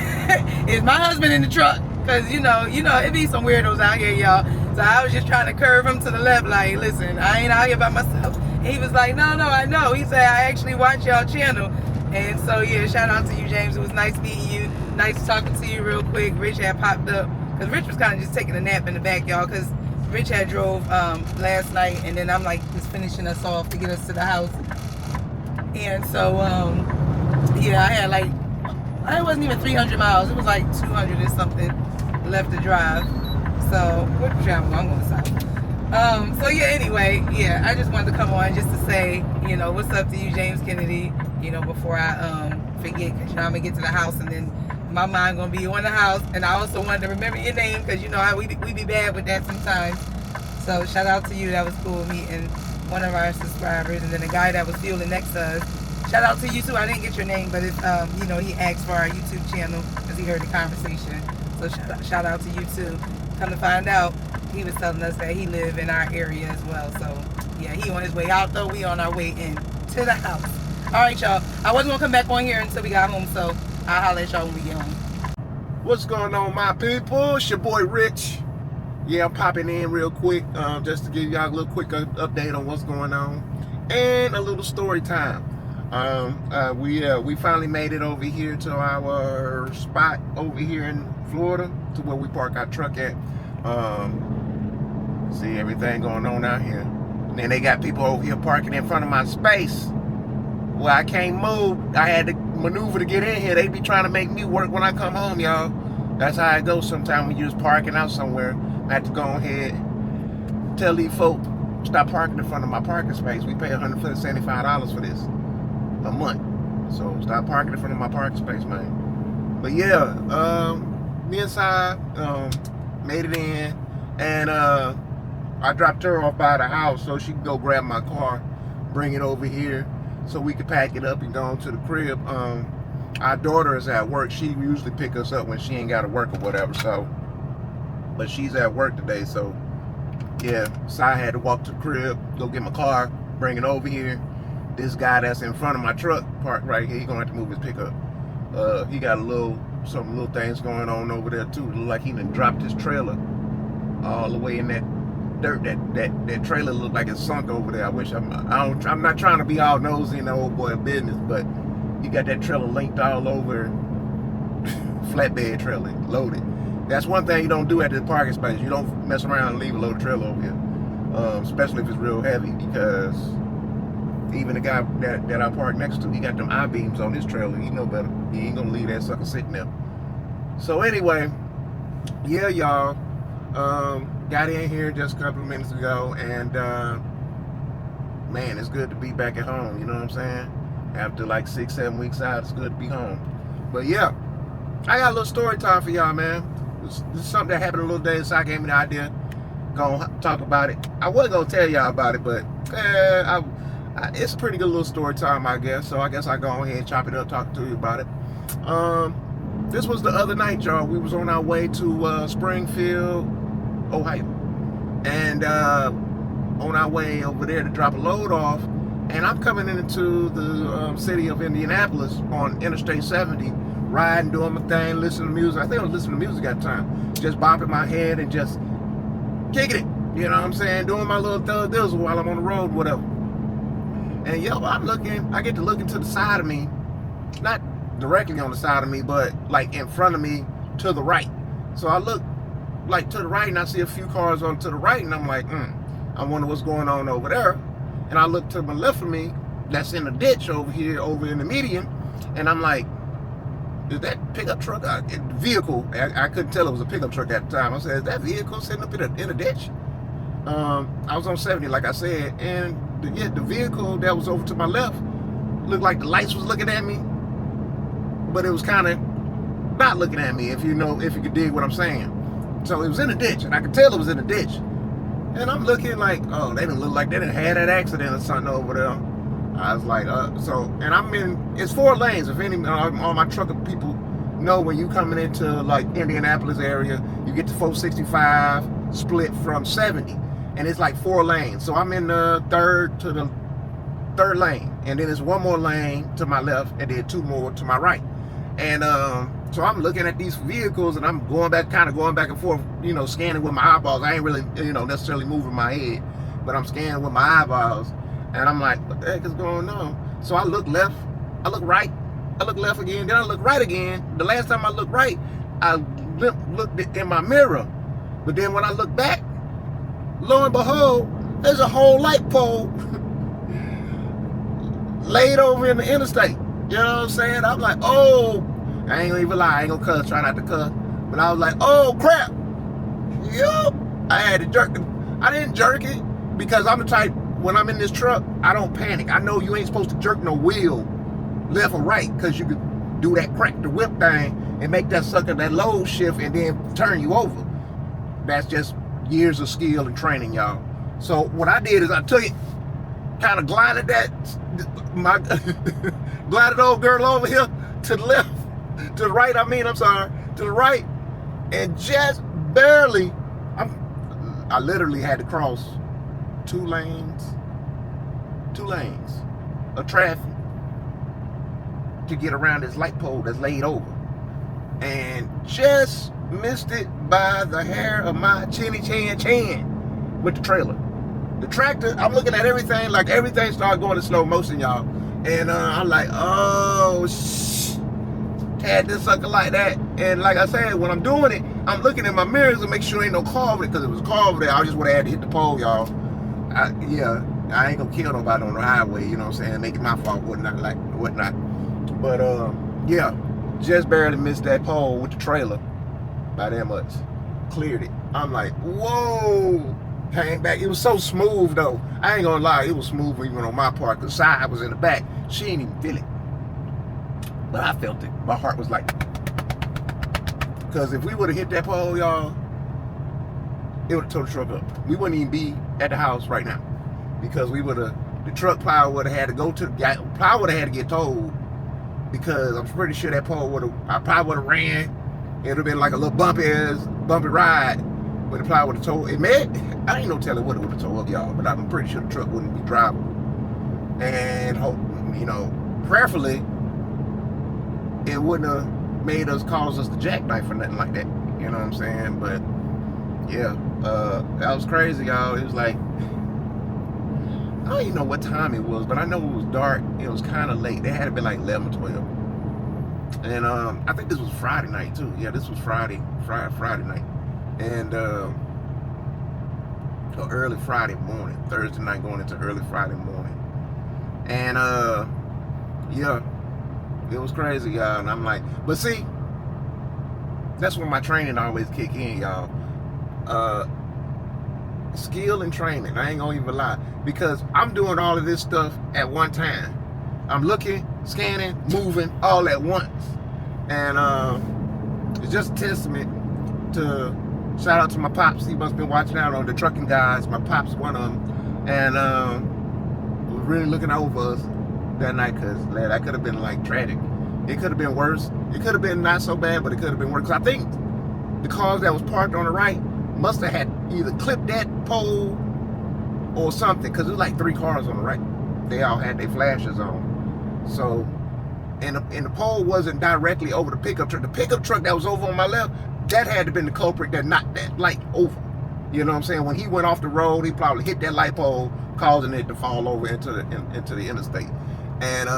is my husband in the truck, because it be some weirdos out here, y'all. So I was just trying to curve him to the left, like, listen, I ain't out here by myself. And he was like, no, I know. He said, I actually watch y'all channel. And so, yeah, shout out to you, James. It was nice meeting you. Nice talking to you real quick. Rich had popped up, because Rich was kind of just taking a nap in the back, y'all, because Rich had drove last night, and then I'm like just finishing us off to get us to the house. And so, yeah, I had it wasn't even 300 miles. It was like 200 or something left to drive. So, what travel? I'm going to say. So yeah, anyway, yeah, I just wanted to come on just to say, what's up to you, James Kennedy, before I forget, because I'm gonna get to the house and then my mind gonna be on the house. And I also wanted to remember your name, because we be bad with that sometimes. So shout out to you. That was cool meeting one of our subscribers, and then the guy that was fueling next to us. Shout out to you too. I didn't get your name, but it's he asked for our YouTube channel because he heard the conversation. So shout out to you too. Come to find out, he was telling us that he lived in our area as well. So yeah, he on his way out though. We on our way in to the house. All right, y'all. I wasn't gonna come back on here until we got home, so I'll holler at y'all when we get home. What's going on, my people? It's your boy Rich. Yeah, I'm popping in real quick just to give y'all a little quick update on what's going on and a little story time. We finally made it over here to our spot over here in Florida, to where we park our truck at. See everything going on out here. And then they got people over here parking in front of my space. Well, I can't move. I had to maneuver to get in here. They be trying to make me work when I come home, y'all. That's how it goes sometimes when you're just parking out somewhere. I have to go ahead, tell these folk, stop parking in front of my parking space. We pay $175 for this a month. So stop parking in front of my parking space, man. But yeah, me and Si made it in, and I dropped her off by the house so she could go grab my car, bring it over here, so we could pack it up and go on to the crib. Our daughter is at work. She usually pick us up when she ain't got to work or whatever. So, but she's at work today. So, yeah, Si had to walk to the crib, go get my car, bring it over here. This guy that's in front of my truck parked right here. He gonna have to move his pickup. He got some little things going on over there too. Look like he done dropped his trailer all the way in that dirt. That trailer looked like it's sunk over there. I'm not trying to be all nosy in the old boy business, but you got that trailer linked all over, flatbed trailer, loaded. That's one thing you don't do at the parking space. You don't mess around and leave a loaded trailer over here, especially if it's real heavy, because even the guy that I parked next to, he got them I-beams on his trailer. He know better. He ain't gonna leave that sucker sitting there. So anyway, yeah, y'all, got in here just a couple of minutes ago, and man, it's good to be back at home. You know what I'm saying? After like 6-7 weeks out, it's good to be home. But yeah, I got a little story time for y'all, man. This is something that happened a little day, so I gave me the idea. Gonna talk about it. I wasn't gonna tell y'all about it, but it's a pretty good little story time, I guess. So I guess I go ahead and chop it up, talk to you about it. This was the other night, y'all. We was on our way to Springfield, Ohio, and on our way over there to drop a load off. And I'm coming into the city of Indianapolis on Interstate 70, riding, doing my thing, listening to music. I think I was listening to music at the time, just bopping my head and just kicking it. You know what I'm saying? Doing my little thug dizzle while I'm on the road, whatever. And yo, I get to looking to the side of me, not directly on the side of me, but like in front of me to the right. So I look like to the right and I see a few cars on to the right, and I'm like, I wonder what's going on over there. And I look to my left of me, that's in the ditch over here, over in the median, and I'm like, is that pickup truck, vehicle, I couldn't tell it was a pickup truck at the time. I said, is that vehicle sitting up in a ditch? I was on 70, like I said, and the vehicle that was over to my left looked like the lights was looking at me, but it was kind of not looking at me, if you could dig what I'm saying. So it was in a ditch, and I could tell it was in a ditch. And I'm looking like, oh, they didn't look like they didn't have that accident or something over there. I was like, and it's 4 lanes. If any, all my trucker people know, when you coming into like Indianapolis area, you get to 465 split from 70, and it's like 4 lanes. So I'm in the third lane, and then there's 1 more lane to my left, and then 2 more to my right. And so I'm looking at these vehicles, and I'm going back and forth, scanning with my eyeballs. I ain't really, necessarily moving my head, but I'm scanning with my eyeballs. And I'm like, what the heck is going on? So I look left, I look right, I look left again, then I look right again. The last time I looked right, I looked in my mirror. But then when I look back, lo and behold, there's a whole light pole laid over in the interstate. You know what I'm saying? I'm like, oh, I ain't gonna even lie, I ain't gonna cuss, try not to cuss. But I was like, oh crap. Yup. I had to jerk it. I didn't jerk it because I'm the type, when I'm in this truck, I don't panic. I know you ain't supposed to jerk no wheel left or right, because you could do that crack the whip thing and make that sucker, that load shift, and then turn you over. That's just years of skill and training, y'all. So what I did is I took it, kind of glided glided old girl over here to the left, to the right, to the right, and just barely, I literally had to cross 2 lanes of traffic to get around this light pole that's laid over, and just missed it by the hair of my chinny chin with the trailer. The tractor, I'm looking at everything, like everything started going in slow motion, y'all, and I'm like, oh, had this sucker like that. And like I said, when I'm doing it, I'm looking in my mirrors to make sure ain't no car over there, because if it was a car over there, I just would have had to hit the pole, y'all. I ain't gonna kill nobody on the highway, you know what I'm saying, make it my fault, whatnot. But yeah, just barely missed that pole with the trailer by that much. Cleared it. I'm like, whoa. Came back. It was so smooth though. I ain't gonna lie, it was smooth even on my part, because Sai was in the back. She didn't even feel it, but I felt it. My heart was like, because if we would have hit that pole, y'all, it would have towed the truck up. We wouldn't even be at the house right now, because the truck plow would have had to go to the plow would have had to get towed, because I'm pretty sure that pole I probably would have ran. It would have been like a little bumpy ride, but the plow would have towed it. I ain't no telling what it would have towed up, y'all, but I'm pretty sure the truck wouldn't be drivable. And prayerfully, it wouldn't have caused us to jackknife or nothing like that. You know what I'm saying? But yeah, that was crazy, y'all. It was like, I don't even know what time it was, but I know it was dark. It was kind of late. They had to be like 11 or 12. And I think this was Friday night too. Yeah, this was Friday night. And early Friday morning, Thursday night going into early Friday morning. And yeah, it was crazy, y'all. And I'm like, but see, that's when my training always kick in, y'all. Skill and training, I ain't gonna even lie, because I'm doing all of this stuff at one time. I'm looking, scanning, moving all at once. And it's just a testament to, shout out to my pops. He must have been watching out on the trucking guys. My pops, one of them, and was really looking over us that night, because that could have been like tragic. It could have been worse. It could have been not so bad, but it could have been worse. 'Cause I think the cars that was parked on the right must have had either clipped that pole or something, because there's like 3 cars on the right. They all had their flashes on. So, and the pole wasn't directly over the pickup truck. The pickup truck that was over on my left, that had to have been the culprit that knocked that light over. You know what I'm saying? When he went off the road, he probably hit that light pole, causing it to fall over into the interstate. And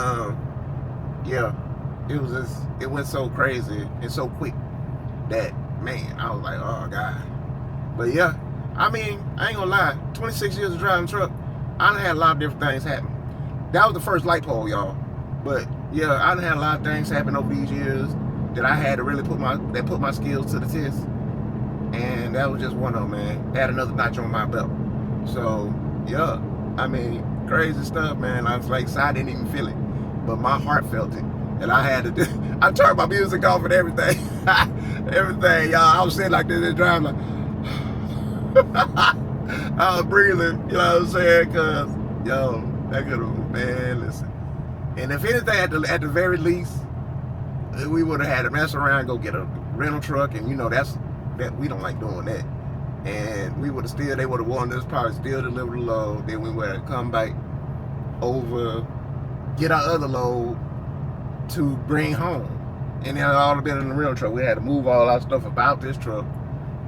yeah, it went so crazy and so quick that, man, I was like, oh God. But yeah, I mean, I ain't gonna lie, 26 years of driving truck, I done had a lot of different things happen. That was the first light pole, y'all. But yeah, I done had a lot of things happen over these years that I had to really put my skills to the test. And that was just one of them, man. Add another notch on my belt. So yeah, I mean, crazy stuff, man. I was like, so I didn't even feel it, but my heart felt it. And I had to do, I turned my music off and everything. Everything, y'all. I was sitting like this driving like, I was breathing, you know what I'm saying? Cause, yo, that could have, man, listen. And if anything, at the very least, we would have had to mess around and go get a rental truck. And you know, that we don't like doing that. And we would have still, they would have wanted us probably still deliver the load. Then we would have come back over, get our other load to bring home. And then all have been in the rental truck. We had to move all our stuff about this truck,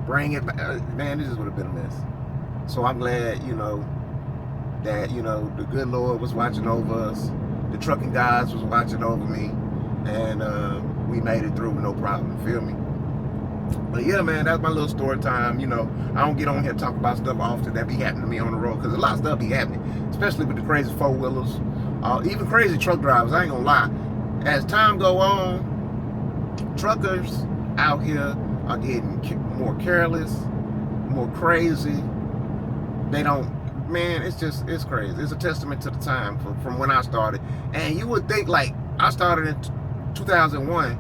bring it back. Man, this just would have been a mess. So I'm glad, you know, that, you know, the good Lord was watching over us. The trucking guys was watching over me. And we made it through with no problem, feel me? But yeah, man, that's my little story time. You know, I don't get on here and talk about stuff often that be happening to me on the road, because a lot of stuff be happening, especially with the crazy four-wheelers, even crazy truck drivers. I ain't gonna lie. As time go on, truckers out here are getting more careless, more crazy. They don't, man, it's crazy. It's a testament to the time from when I started. And you would think, like, I started in 2001,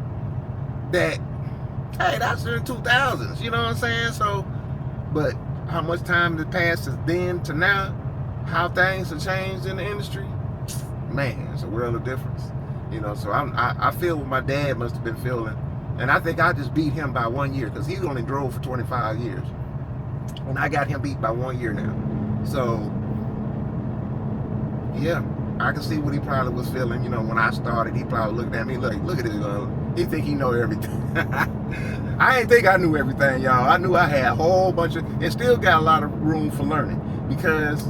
that, hey, that's in the 2000s, you know what I'm saying? So, but how much time has passed since then to now, how things have changed in the industry, man, it's a world of difference. You know, so I feel what my dad must have been feeling. And I think I just beat him by 1 year, because he only drove for 25 years. And I got him beat by 1 year now. So, yeah, I can see what he probably was feeling. You know, when I started, he probably looked at me like, look at this girl. He think he know everything. I ain't think I knew everything, y'all. I knew I had a whole bunch of, and still got a lot of room for learning, because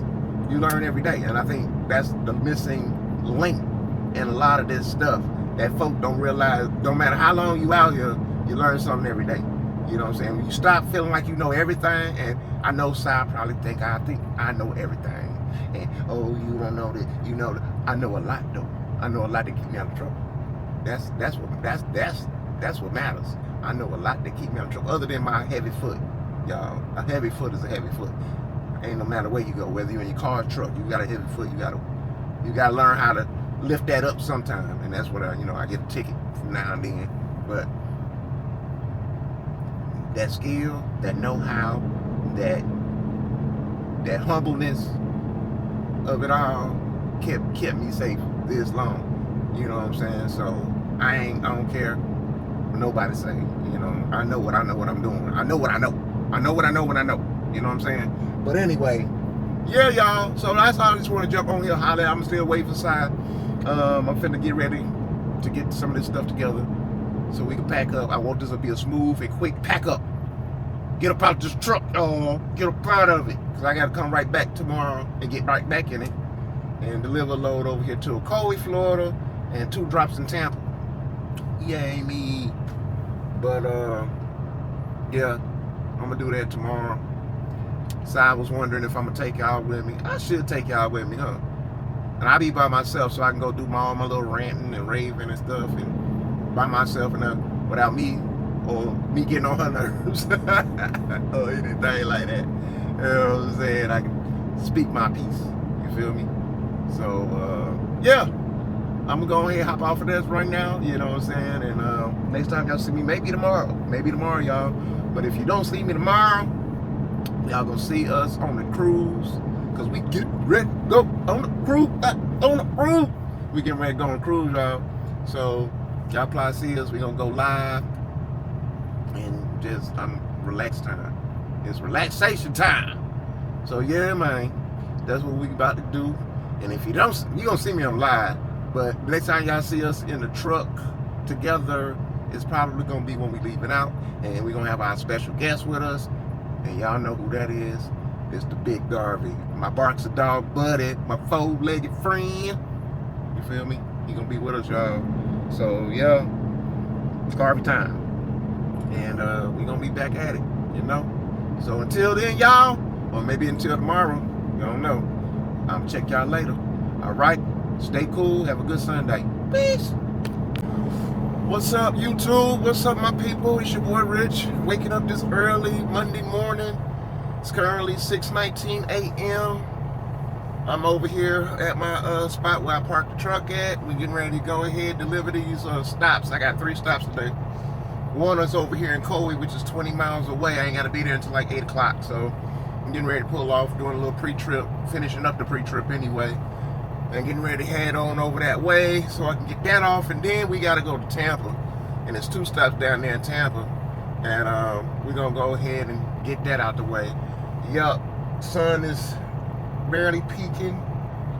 you learn every day. And I think that's the missing link in a lot of this stuff that folk don't realize. No matter how long you out here, you learn something every day. You know what I'm saying? When you stop feeling like you know everything, and I know Si probably think I know everything. And oh, you don't know that, you know that. I know a lot though. I know a lot to keep me out of trouble. That's what matters. I know a lot that keep me out of trouble, other than my heavy foot, y'all. A heavy foot is a heavy foot. Ain't no matter where you go, whether you're in your car or truck, you got a heavy foot. You gotta learn how to lift that up sometime, and that's what I get a ticket from now and then. But that skill, that know-how, that humbleness of it all kept me safe this long. You know what I'm saying? So I don't care what nobody say. You know, I know what I'm doing. I know what I know. I know what I know when I know. You know what I'm saying? But anyway, yeah, y'all. So that's all. I just want to jump on here, holler. I'm still waiting for Si. I'm finna get ready to get some of this stuff together so we can pack up. I want this to be a smooth and quick pack up. Get up out this truck, y'all. Get up out of it. Because I got to come right back tomorrow and get right back in it and deliver a load over here to Ocoee, Florida, and 2 drops in Tampa. Yay me. But, yeah, I'm going to do that tomorrow. Si was wondering if I'm going to take y'all with me. I should take y'all with me, huh? And I be by myself, so I can go do all my little ranting and raving and stuff, and by myself, and without me, or me getting on her nerves, or anything like that. You know what I'm saying? I can speak my piece. You feel me? So, yeah. I'm gonna go ahead and hop off of this right now. You know what I'm saying? And next time y'all see me, maybe tomorrow, y'all. But if you don't see me tomorrow, y'all gonna see us on the cruise, because we get ready to go on the cruise. We getting ready to go on the cruise, y'all. So y'all probably see us. We gonna go live and just relax time. It's relaxation time. So yeah, man, that's what we about to do. And if you don't, you gonna see me on live. But next time y'all see us in the truck together, it's probably gonna be when we leaving out, and we're gonna have our special guest with us. And y'all know who that is. It's the Big Darby, my Barks a Dog buddy, my 4-legged friend. You feel me? He gonna be with us, y'all. So yeah, it's Garvey time. And we're gonna be back at it, you know. So until then, y'all, or maybe until tomorrow, I don't know. I'll check y'all later. Alright, stay cool, have a good Sunday. Peace. What's up, YouTube? What's up, my people? It's your boy Rich, waking up this early Monday morning. It's currently 6:19 a.m. I'm over here at my spot where I parked the truck at. We're getting ready to go ahead and deliver these stops. I got 3 stops today. One is over here in Coley, which is 20 miles away. I ain't got to be there until like 8 o'clock. So I'm getting ready to pull off, doing a little pre-trip, finishing up the pre-trip anyway. And getting ready to head on over that way so I can get that off. And then we got to go to Tampa. And there's 2 stops down there in Tampa. And we're going to go ahead and get that out the way. Yup, sun is barely peaking.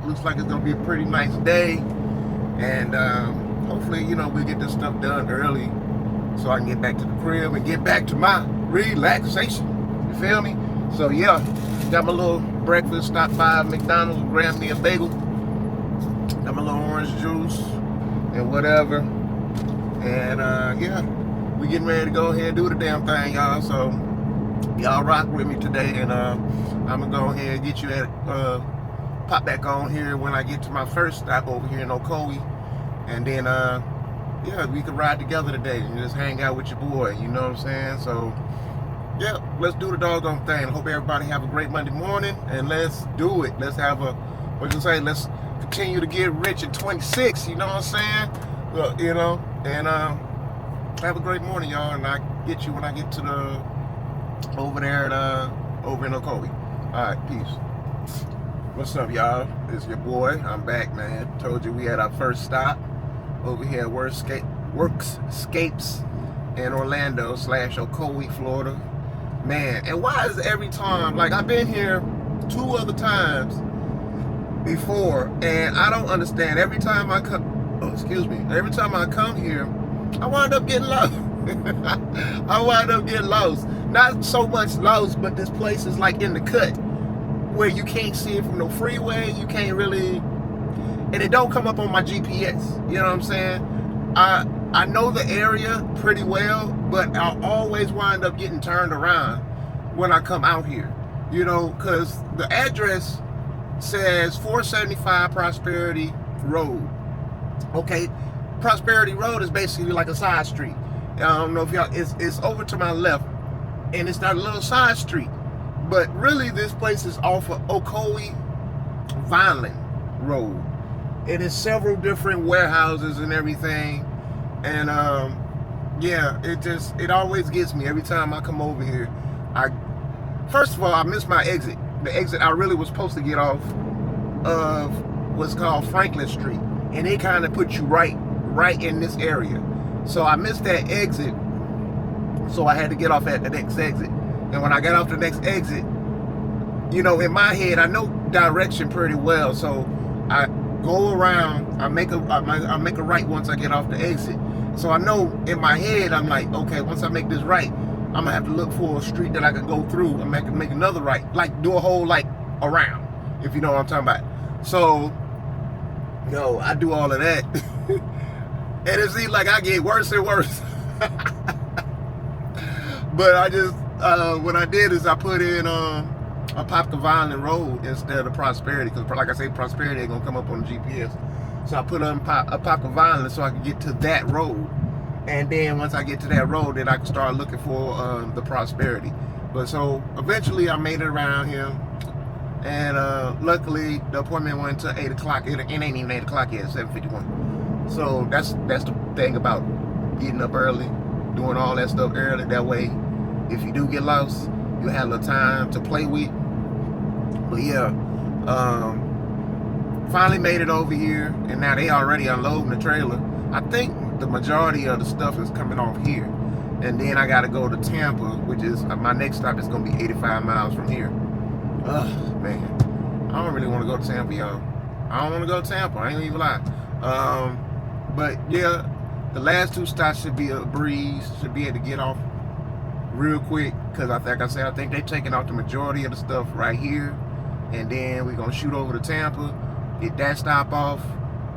Looks like it's gonna be a pretty nice day, and hopefully, you know, we'll get this stuff done early so I can get back to the crib and get back to my relaxation. You feel me? So yeah, got my little breakfast, stopped by McDonald's, grabbed me a bagel, got my little orange juice and whatever, and yeah, we getting ready to go ahead and do the damn thing, y'all. So y'all rock with me today, and I'm gonna go ahead and get you at pop back on here when I get to my first stop over here in Ocoee, and then yeah, we can ride together today and just hang out with your boy, you know what I'm saying? So yeah, let's do the doggone thing. I hope everybody have a great Monday morning, and let's do it. Let's have a, what you say, let's continue to get rich at 26, you know what I'm saying? Well, you know, and have a great morning, y'all, and I get you when I get to the over there at over in Ocoee. Alright, peace. What's up, y'all? It's your boy. I'm back, man. Told you we had our first stop over here at Workscapes in Orlando / Ocoee, Florida. Man, and why is every time, like, I've been here 2 other times before, and I don't understand. Every time I come, every time I come here, I wind up getting lost. I wind up getting lost. Not so much lost, but this place is like in the cut where you can't see it from no freeway. You can't really, and it don't come up on my GPS. You know what I'm saying? I know the area pretty well, but I'll always wind up getting turned around when I come out here. You know, because the address says 475 Prosperity Road. Okay, Prosperity Road is basically like a side street. I don't know if y'all, it's over to my left, and it's not a little side street, but really this place is off of Ocoee Vineland Road. It is several different warehouses and everything, and yeah, it always gets me every time I come over here. First of all, I missed my exit. The exit I really was supposed to get off of what's called Franklin Street, and it kind of put you right in this area. So I missed that exit, so I had to get off at the next exit. And when I got off the next exit, you know, in my head, I know direction pretty well, so I go around, I make a right once I get off the exit. So I know in my head, I'm like, okay, once I make this right, I'm gonna have to look for a street that I can go through and make another right, like do a whole like around, if you know what I'm talking about. So, yo, I do all of that. And it seems like I get worse and worse. But I just, what I did is I put in, I popped the Vineland Road instead of Prosperity, because like I say, Prosperity ain't gonna come up on the GPS. So I put on a popped the Vineland so I can get to that road. And then once I get to that road, then I can start looking for the Prosperity. But so eventually I made it around here. And luckily the appointment went to 8 o'clock. It ain't even 8 o'clock yet, 7:51. So that's the thing about getting up early, doing all that stuff early. That way, if you do get lost, you have a little time to play with. But yeah, finally made it over here, and now they already unloading the trailer. I think the majority of the stuff is coming off here, and then I got to go to Tampa, which is my next stop is gonna be 85 miles from here. Ugh, man, I don't really want to go to Tampa, y'all. I don't want to go to Tampa. I ain't even lie. But yeah, the last 2 stops should be a breeze. Should be able to get off real quick, because I think they taking off the majority of the stuff right here, and then we're gonna shoot over to Tampa, get that stop off,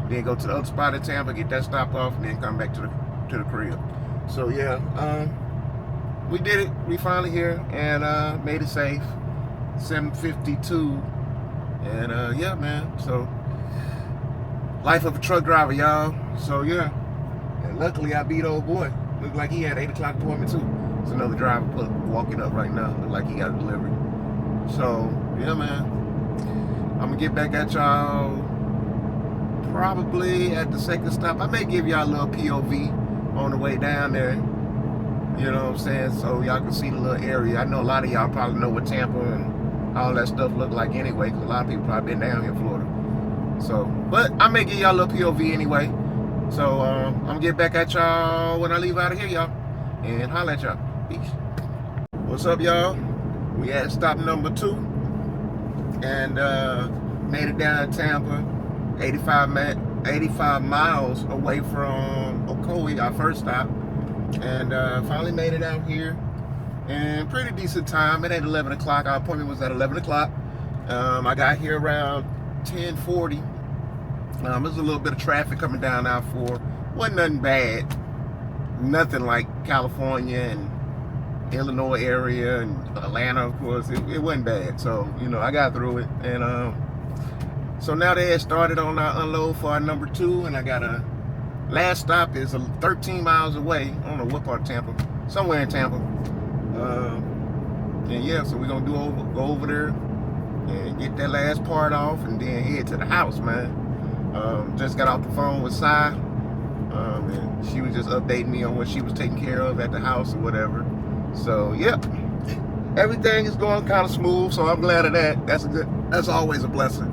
then go to the other spot in Tampa, get that stop off, and then come back to the crib. So yeah, we did it. We finally here and made it safe. 7:52, and yeah, man. So life of a truck driver, y'all. So yeah, and luckily I beat old boy. Looked like he had 8 o'clock appointment too. It's another driver walking up right now. Looked like he got a delivery. So yeah, man. I'm gonna get back at y'all probably at the second stop. I may give y'all a little POV on the way down there. You know what I'm saying? So y'all can see the little area. I know a lot of y'all probably know what Tampa and all that stuff look like anyway, because a lot of people probably been down here in Florida. So, but I may give y'all a little POV anyway. So I'm gonna get back at y'all when I leave out of here, y'all, and holla at y'all. Peace. What's up, y'all? We at stop number 2 and made it down to Tampa, 85 miles away from Ocoee, our first stop, and finally made it out here. And pretty decent time. It ain't 11 o'clock. Our appointment was at 11 o'clock. I got here around 10:40. There's a little bit of traffic coming down I-4. Wasn't nothing bad. Nothing like California and Illinois area and Atlanta, of course. It wasn't bad. So, you know, I got through it. And so now they had started on our unload for our number 2. And I got a last stop is 13 miles away. I don't know what part of Tampa. Somewhere in Tampa. And yeah, so we're gonna go over there and get that last part off and then head to the house, man. Just got off the phone with Si, and she was just updating me on what she was taking care of at the house or whatever. So yep, everything is going kind of smooth, so I'm glad of that. That's always a blessing.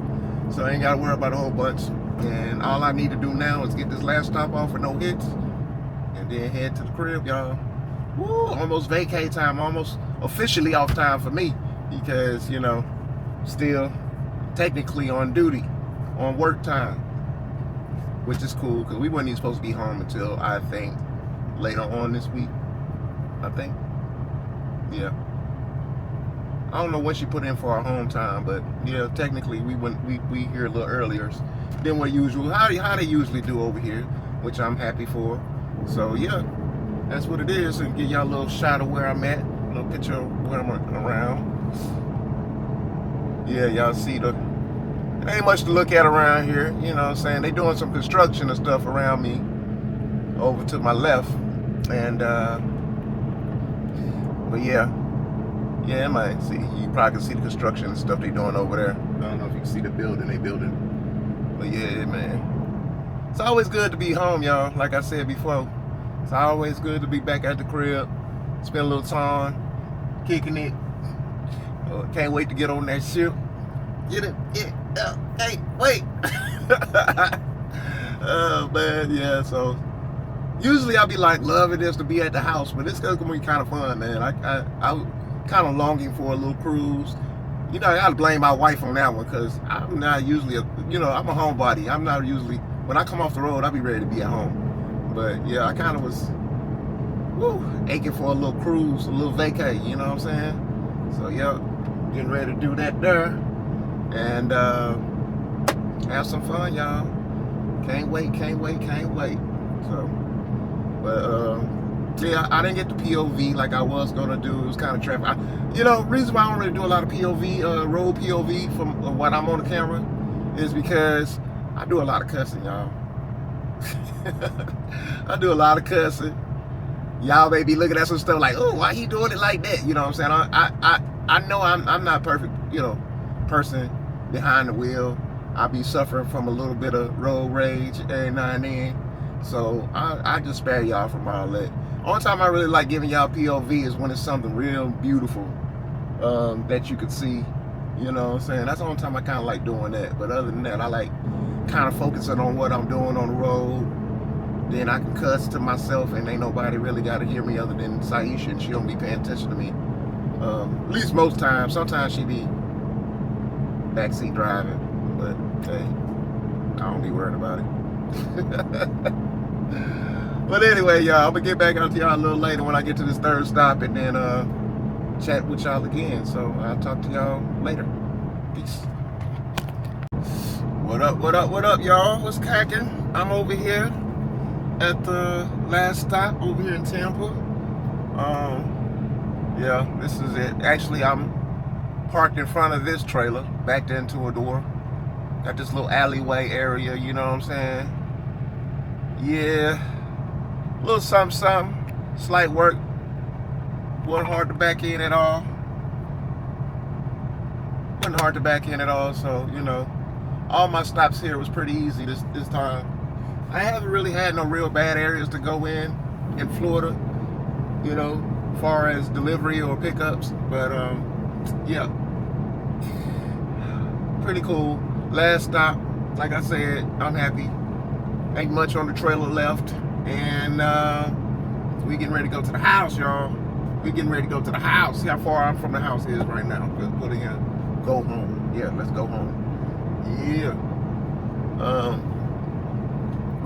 So I ain't gotta worry about a whole bunch. And all I need to do now is get this last stop off with no hits and then head to the crib, y'all. Woo, almost vacay time, almost officially off time for me, because, you know, still technically on duty, on work time, which is cool, because we weren't even supposed to be home until, I think, later on this week, I think. Yeah. I don't know what she put in for our home time, but yeah, technically we here a little earlier than what usual, how they usually do over here, which I'm happy for. So yeah. That's what it is, and give y'all a little shot of where I'm at, a little picture of where I'm around. Yeah, y'all see there ain't much to look at around here, you know what I'm saying? They doing some construction and stuff around me over to my left, and but yeah, I might see, you probably can see the construction and stuff they doing over there. I don't know if you can see the building they building, but yeah, man, it's always good to be home, y'all, like I said before. It's always good to be back at the crib, spend a little time, kicking it. Can't wait to get on that ship. Get it, hey, wait. Oh man, yeah, so usually I'll be like loving this to be at the house, but this is gonna be kind of fun, man. I'm kind of longing for a little cruise. You know, I gotta blame my wife on that one, because I'm not usually, I'm a homebody. I'm not usually, when I come off the road, I'll be ready to be at home. But yeah, I kind of was aching for a little cruise, a little vacay, you know what I'm saying? So yeah, getting ready to do that there. And have some fun, y'all. Can't wait. So, but yeah, I didn't get the POV like I was gonna do. It was kind of traffic. Reason why I don't really do a lot of POV, road POV from when I'm on the camera is because I do a lot of cussing, y'all. I do a lot of cussing. Y'all may be looking at some stuff like, oh, why he doing it like that? You know what I'm saying? I know I'm not perfect, person behind the wheel. I be suffering from a little bit of road rage every now and then. So I just spare y'all from all that. Only time I really like giving y'all POV is when it's something real beautiful that you could see. You know what I'm saying? That's the only time I kind of like doing that. But other than that, I like kind of focusing on what I'm doing on the road. Then I can cuss to myself, and ain't nobody really got to hear me other than Saisha, and she don't be paying attention to me. At least most times. Sometimes she be backseat driving, but hey, I don't be worried about it. But anyway, y'all, I'm gonna get back out to y'all a little later when I get to this third stop, and then chat with y'all again. So I'll talk to y'all later. Peace. What up, y'all? What's cracking? I'm over here at the last stop over here in Tampa. Yeah, this is it. Actually, I'm parked in front of this trailer, backed into a door. Got this little alleyway area, you know what I'm saying? Yeah, a little something. Slight work. Wasn't hard to back in at all. So, you know, all my stops here was pretty easy this time. I haven't really had no real bad areas to go in Florida, you know, as far as delivery or pickups. But, yeah, pretty cool. Last stop, like I said, I'm happy. Ain't much on the trailer left. And we getting ready to go to the house, y'all. We getting ready to go to the house. See how far I'm from the house is right now. Put it in. Go home. Yeah, let's go home. Yeah.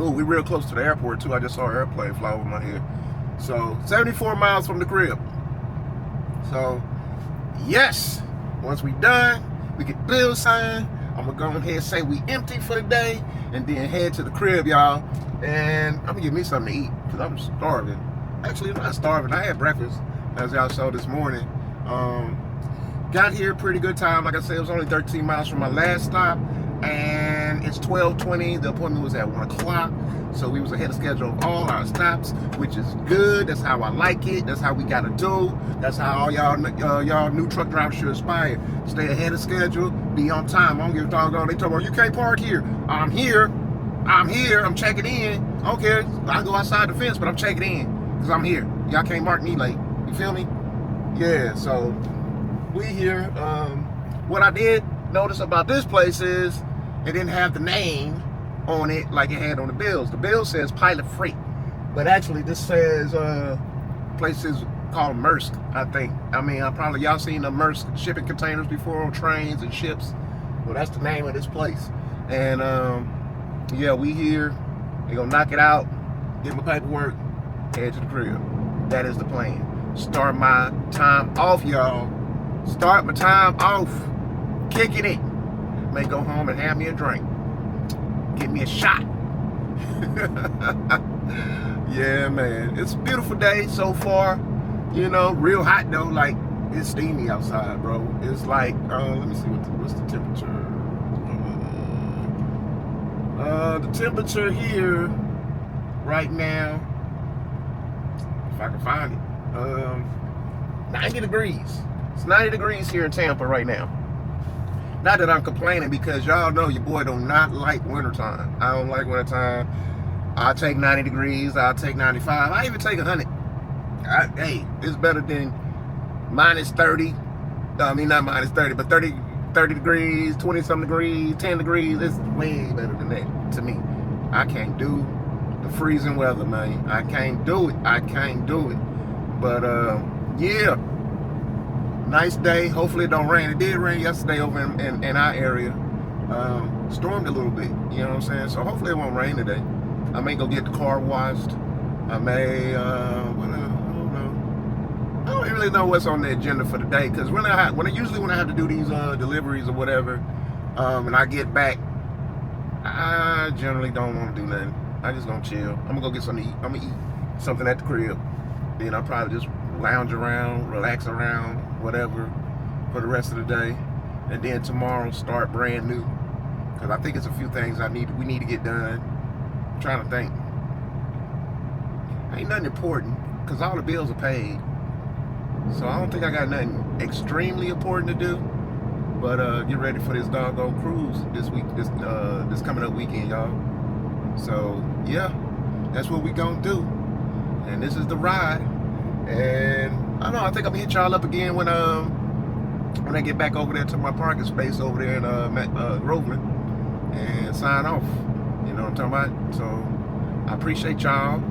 Ooh, we real close to the airport too. I just saw an airplane fly over my head. So 74 miles from the crib. So yes, once we done, we get bill signed. I'm gonna go ahead and say we empty for the day, and then head to the crib, y'all. And I'm gonna get me something to eat because I'm starving. Actually, I'm not starving. I had breakfast, as y'all saw this morning. Got here pretty good time. Like I said, it was only 13 miles from my last stop, and it's 12:20. The appointment was at 1 o'clock, so we was ahead of schedule of all our stops, which is good. That's how I like it. That's how we gotta do. That's how all y'all new truck drivers should aspire. Stay ahead of schedule, be on time. I don't give a doggone. They talk about you can't park here. I'm here. I'm checking in. Okay, I go outside the fence, but I'm checking in because I'm here. Y'all can't mark me late. You feel me? Yeah. So we here. What I did notice about this place is it didn't have the name on it like it had on the bills. The bill says Pilot Freight, but actually this says places called Maersk, I think. I mean, y'all seen the Maersk shipping containers before on trains and ships. Well, that's the name of this place. And yeah, we here. They gonna knock it out, get my paperwork, head to the crib. That is the plan. Start my time off, y'all. Start my time off. Kicking it. May go home and have me a drink. Give me a shot. Yeah, man. It's a beautiful day so far. You know, real hot though. Like, it's steamy outside, bro. It's like, let me see what's the temperature. The temperature here right now, if I can find it, 90 degrees. It's 90 degrees here in Tampa right now. Not that I'm complaining, because y'all know your boy do not like wintertime. I don't like wintertime. I'll take 90 degrees. I'll take 95. I even take 100. Hey, it's better than minus 30. I mean, not minus 30, but 30 degrees, 20-something degrees, 10 degrees. It's way better than that to me. I can't do the freezing weather, man. I can't do it. But, yeah. Nice day. Hopefully it don't rain. It did rain yesterday over in our area. Stormed a little bit. You know what I'm saying? So hopefully it won't rain today. I may go get the car washed. I may, I don't know. I don't really know what's on the agenda for the day, because usually when I have to do these deliveries or whatever, and I get back, I generally don't want to do nothing. I just gonna chill. I'm gonna go get something to eat. I'm gonna eat something at the crib. Then I'll probably just lounge around, relax around, whatever, for the rest of the day. And then tomorrow start brand new, because I think it's a few things we need to get done. I'm trying to think. Ain't nothing important, because all the bills are paid. So I don't think I got nothing extremely important to do. But get ready for this doggone cruise this week, this coming up weekend, y'all. So yeah, that's what we gonna do. And this is the ride. And I don't know, I think I'm gonna hit y'all up again when I get back over there to my parking space over there in Groveland and sign off. You know what I'm talking about? So I appreciate y'all.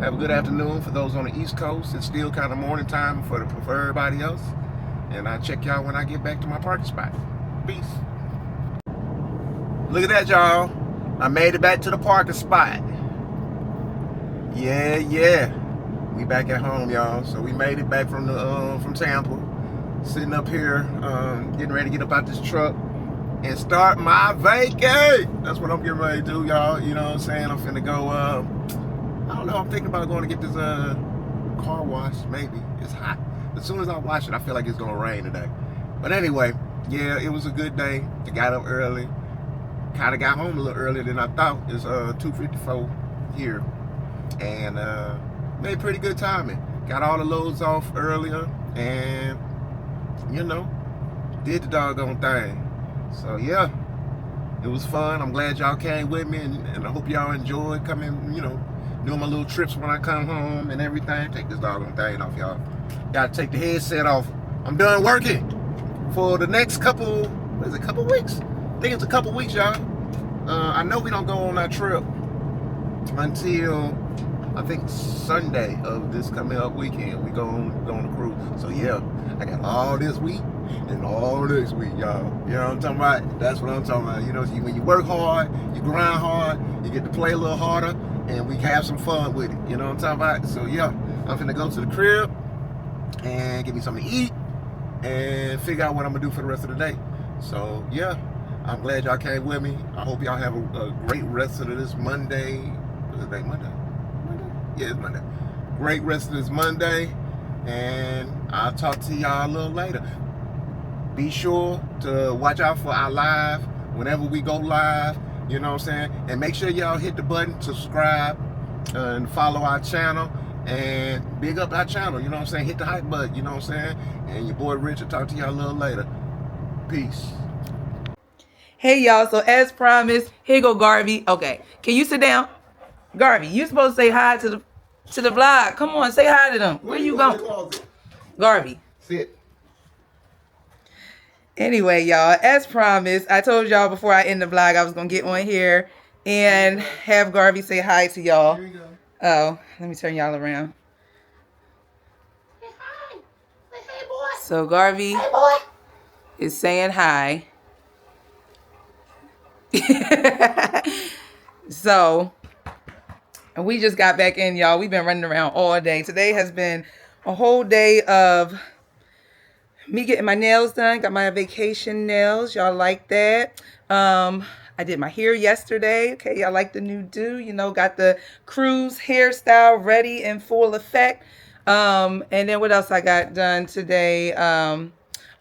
Have a good afternoon for those on the East Coast. It's still kind of morning time for everybody else. And I'll check y'all when I get back to my parking spot. Peace. Look at that, y'all. I made it back to the parking spot. Yeah. We back at home, y'all. So we made it back from Tampa. Sitting up here, getting ready to get up out this truck. and start my vacay. That's what I'm getting ready to do, y'all. You know what I'm saying? I'm finna go, I don't know, I'm thinking about going to get this car wash, maybe. It's hot. As soon as I wash it, I feel like it's gonna rain today. But anyway, yeah, it was a good day. I got up early. Kind of got home a little earlier than I thought. It's 2:54 here. And made pretty good timing. Got all the loads off earlier and, you know, did the doggone thing. So yeah, it was fun. I'm glad y'all came with me, and I hope y'all enjoyed coming, you know, doing my little trips when I come home and everything. Take this doggone thing off, y'all. Gotta take the headset off. I'm done working for the next couple, what is it, couple weeks? I think it's a couple weeks, y'all. I know we don't go on our trip until I think Sunday of this coming up weekend. We go on a cruise. So yeah, I got all this week and all this week, y'all. You know what I'm talking about? That's what I'm talking about. You know, when you work hard, you grind hard, you get to play a little harder, and we have some fun with it. You know what I'm talking about? So yeah, I'm finna go to the crib and get me something to eat and figure out what I'm gonna do for the rest of the day. So yeah, I'm glad y'all came with me. I hope y'all have a great rest of this Monday. What is it, Monday? Yeah, it's Monday. Great rest of this Monday, and I'll talk to y'all a little later. Be sure to watch out for our live whenever we go live, you know what I'm saying? And make sure y'all hit the button to subscribe and follow our channel and big up our channel, you know what I'm saying? Hit the hype button, you know what I'm saying? And your boy Rich will talk to y'all a little later. Peace. Hey y'all, so as promised, here go Garvey. Okay, can you sit down? Garvey, you supposed to say hi to the vlog. Come on, say hi to them. Where you going? Garvey. Sit. Anyway, y'all, as promised, I told y'all before I end the vlog I was going to get on here and have Garvey say hi to y'all. Here you go. Oh, let me turn y'all around. Say hi. Say hey, boy. So Garvey Hey, boy. is saying hi. So, and we just got back in, y'all. We've been running around all day. Today has been a whole day of me getting my nails done. Got my vacation nails. Y'all like that? I did my hair yesterday. Okay, y'all like the new do. You know, got the cruise hairstyle ready in full effect. And then what else I got done today? Well,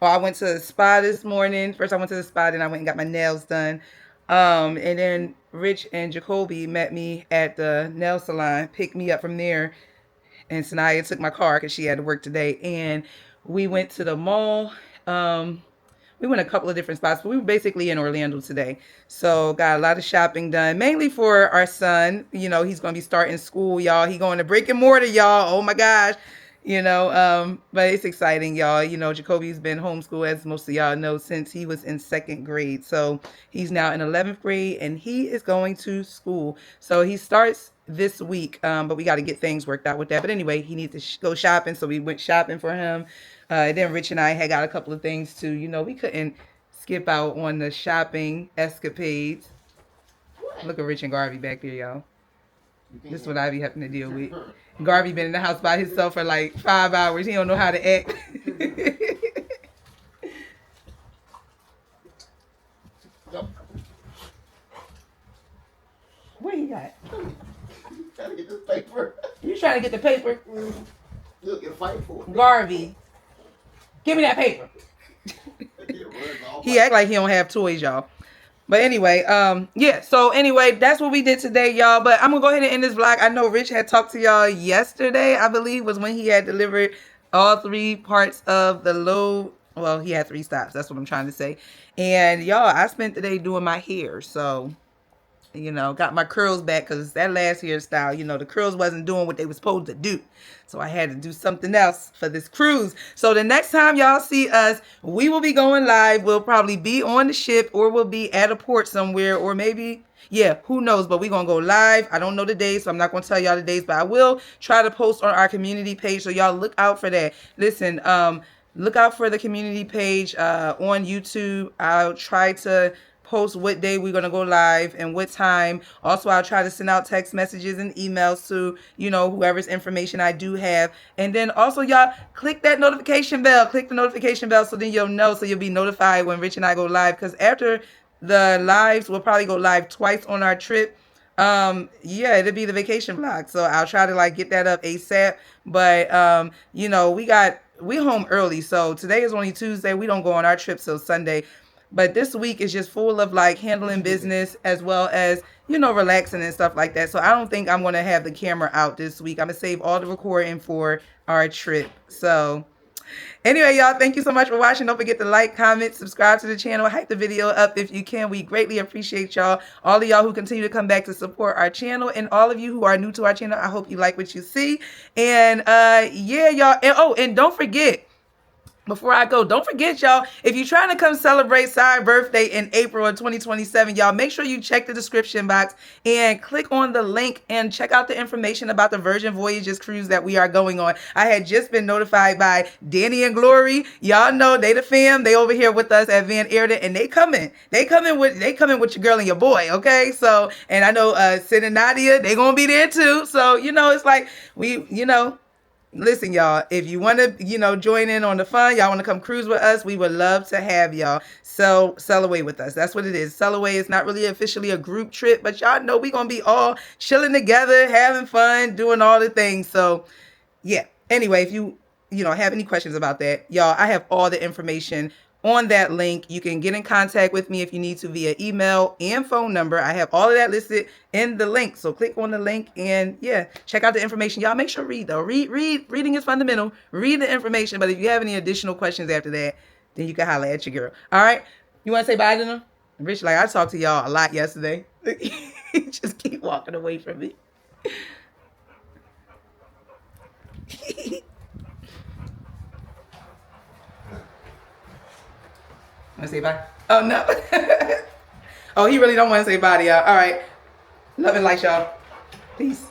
I went to the spa this morning. First I went to the spa, then I went and got my nails done. And then Rich and Jacoby met me at the nail salon, picked me up from there. And Sanaya took my car because she had to work today. And we went to the mall. We went a couple of different spots, but we were basically in Orlando today. So got a lot of shopping done, mainly for our son. You know, he's going to be starting school, y'all. He going to brick and mortar, y'all. Oh my gosh. You know, but it's exciting, y'all. You know, Jacoby's been homeschooled, as most of y'all know, since he was in 2nd grade. So he's now in 11th grade and he is going to school. So he starts this week, but we got to get things worked out with that. But anyway, he needs to go shopping. So we went shopping for him. Then Rich and I had got a couple of things too. You know, we couldn't skip out on the shopping escapades. Look at Rich and Garvey back there, y'all. This is what I be having to deal with. Garvey been in the house by himself for like 5 hours. He don't know how to act. What you got? Trying to get this paper. You trying to get the paper? Look, get a fight for it. Garvey, give me that paper. He act like he don't have toys, y'all. But anyway, yeah, so anyway, that's what we did today, y'all. But I'm gonna go ahead and end this vlog. I know Rich had talked to y'all yesterday, I believe, was when he had delivered all 3 parts of the load. Well, he had 3 stops, that's what I'm trying to say. And y'all, I spent the day doing my hair, so you know, got my curls back because that last hairstyle, you know, the curls wasn't doing what they were supposed to do. So I had to do something else for this cruise. So the next time y'all see us, we will be going live. We'll probably be on the ship or we'll be at a port somewhere or maybe, yeah, who knows, but we're going to go live. I don't know the days, so I'm not going to tell y'all the days, but I will try to post on our community page. So y'all look out for that. Listen, look out for the community page on YouTube. I'll try to post what day we're gonna go live and what time. Also, I'll try to send out text messages and emails to, you know, whoever's information I do have. And then also, y'all, click that notification bell. Click the notification bell so then you'll know, so you'll be notified when Rich and I go live. Because after the lives, we'll probably go live twice on our trip. Yeah, it'll be the vacation vlog. So I'll try to like get that up ASAP. But you know, we home early. So today is only Tuesday. We don't go on our trip till Sunday. But this week is just full of like handling business as well as, you know, relaxing and stuff like that. So I don't think I'm going to have the camera out this week. I'm going to save all the recording for our trip. So anyway, y'all, thank you so much for watching. Don't forget to like, comment, subscribe to the channel, hype the video up if you can. We greatly appreciate y'all. All of y'all who continue to come back to support our channel, and all of you who are new to our channel, I hope you like what you see. And yeah, y'all. And don't forget, before I go, don't forget, y'all, if you're trying to come celebrate Si's birthday in April of 2027, y'all, make sure you check the description box and click on the link and check out the information about the Virgin Voyages cruise that we are going on. I had just been notified by Danny and Glory. Y'all know they the fam. They over here with us at Van Airden, and they coming. They coming with your girl and your boy, okay? So, and I know Sid and Nadia, they gonna be there too. So, you know, it's like listen, y'all, if you want to, you know, join in on the fun, y'all want to come cruise with us, we would love to have y'all. So sail away with us. That's what it is. Sail away is not really officially a group trip, but y'all know we going to be all chilling together, having fun, doing all the things. So yeah. Anyway, if you have any questions about that, y'all, I have all the information on that link. You can get in contact with me if you need to via email and phone number. I have all of that listed in the link. So click on the link and yeah, check out the information. Y'all make sure read though. Reading is fundamental. Read the information. But if you have any additional questions after that, then you can holler at your girl. All right. You want to say bye to them? Rich, like I talked to y'all a lot yesterday. Just keep walking away from me. Want to say bye? Oh, no. Oh, he really don't want to say bye to y'all. All right. Love and light, y'all. Peace.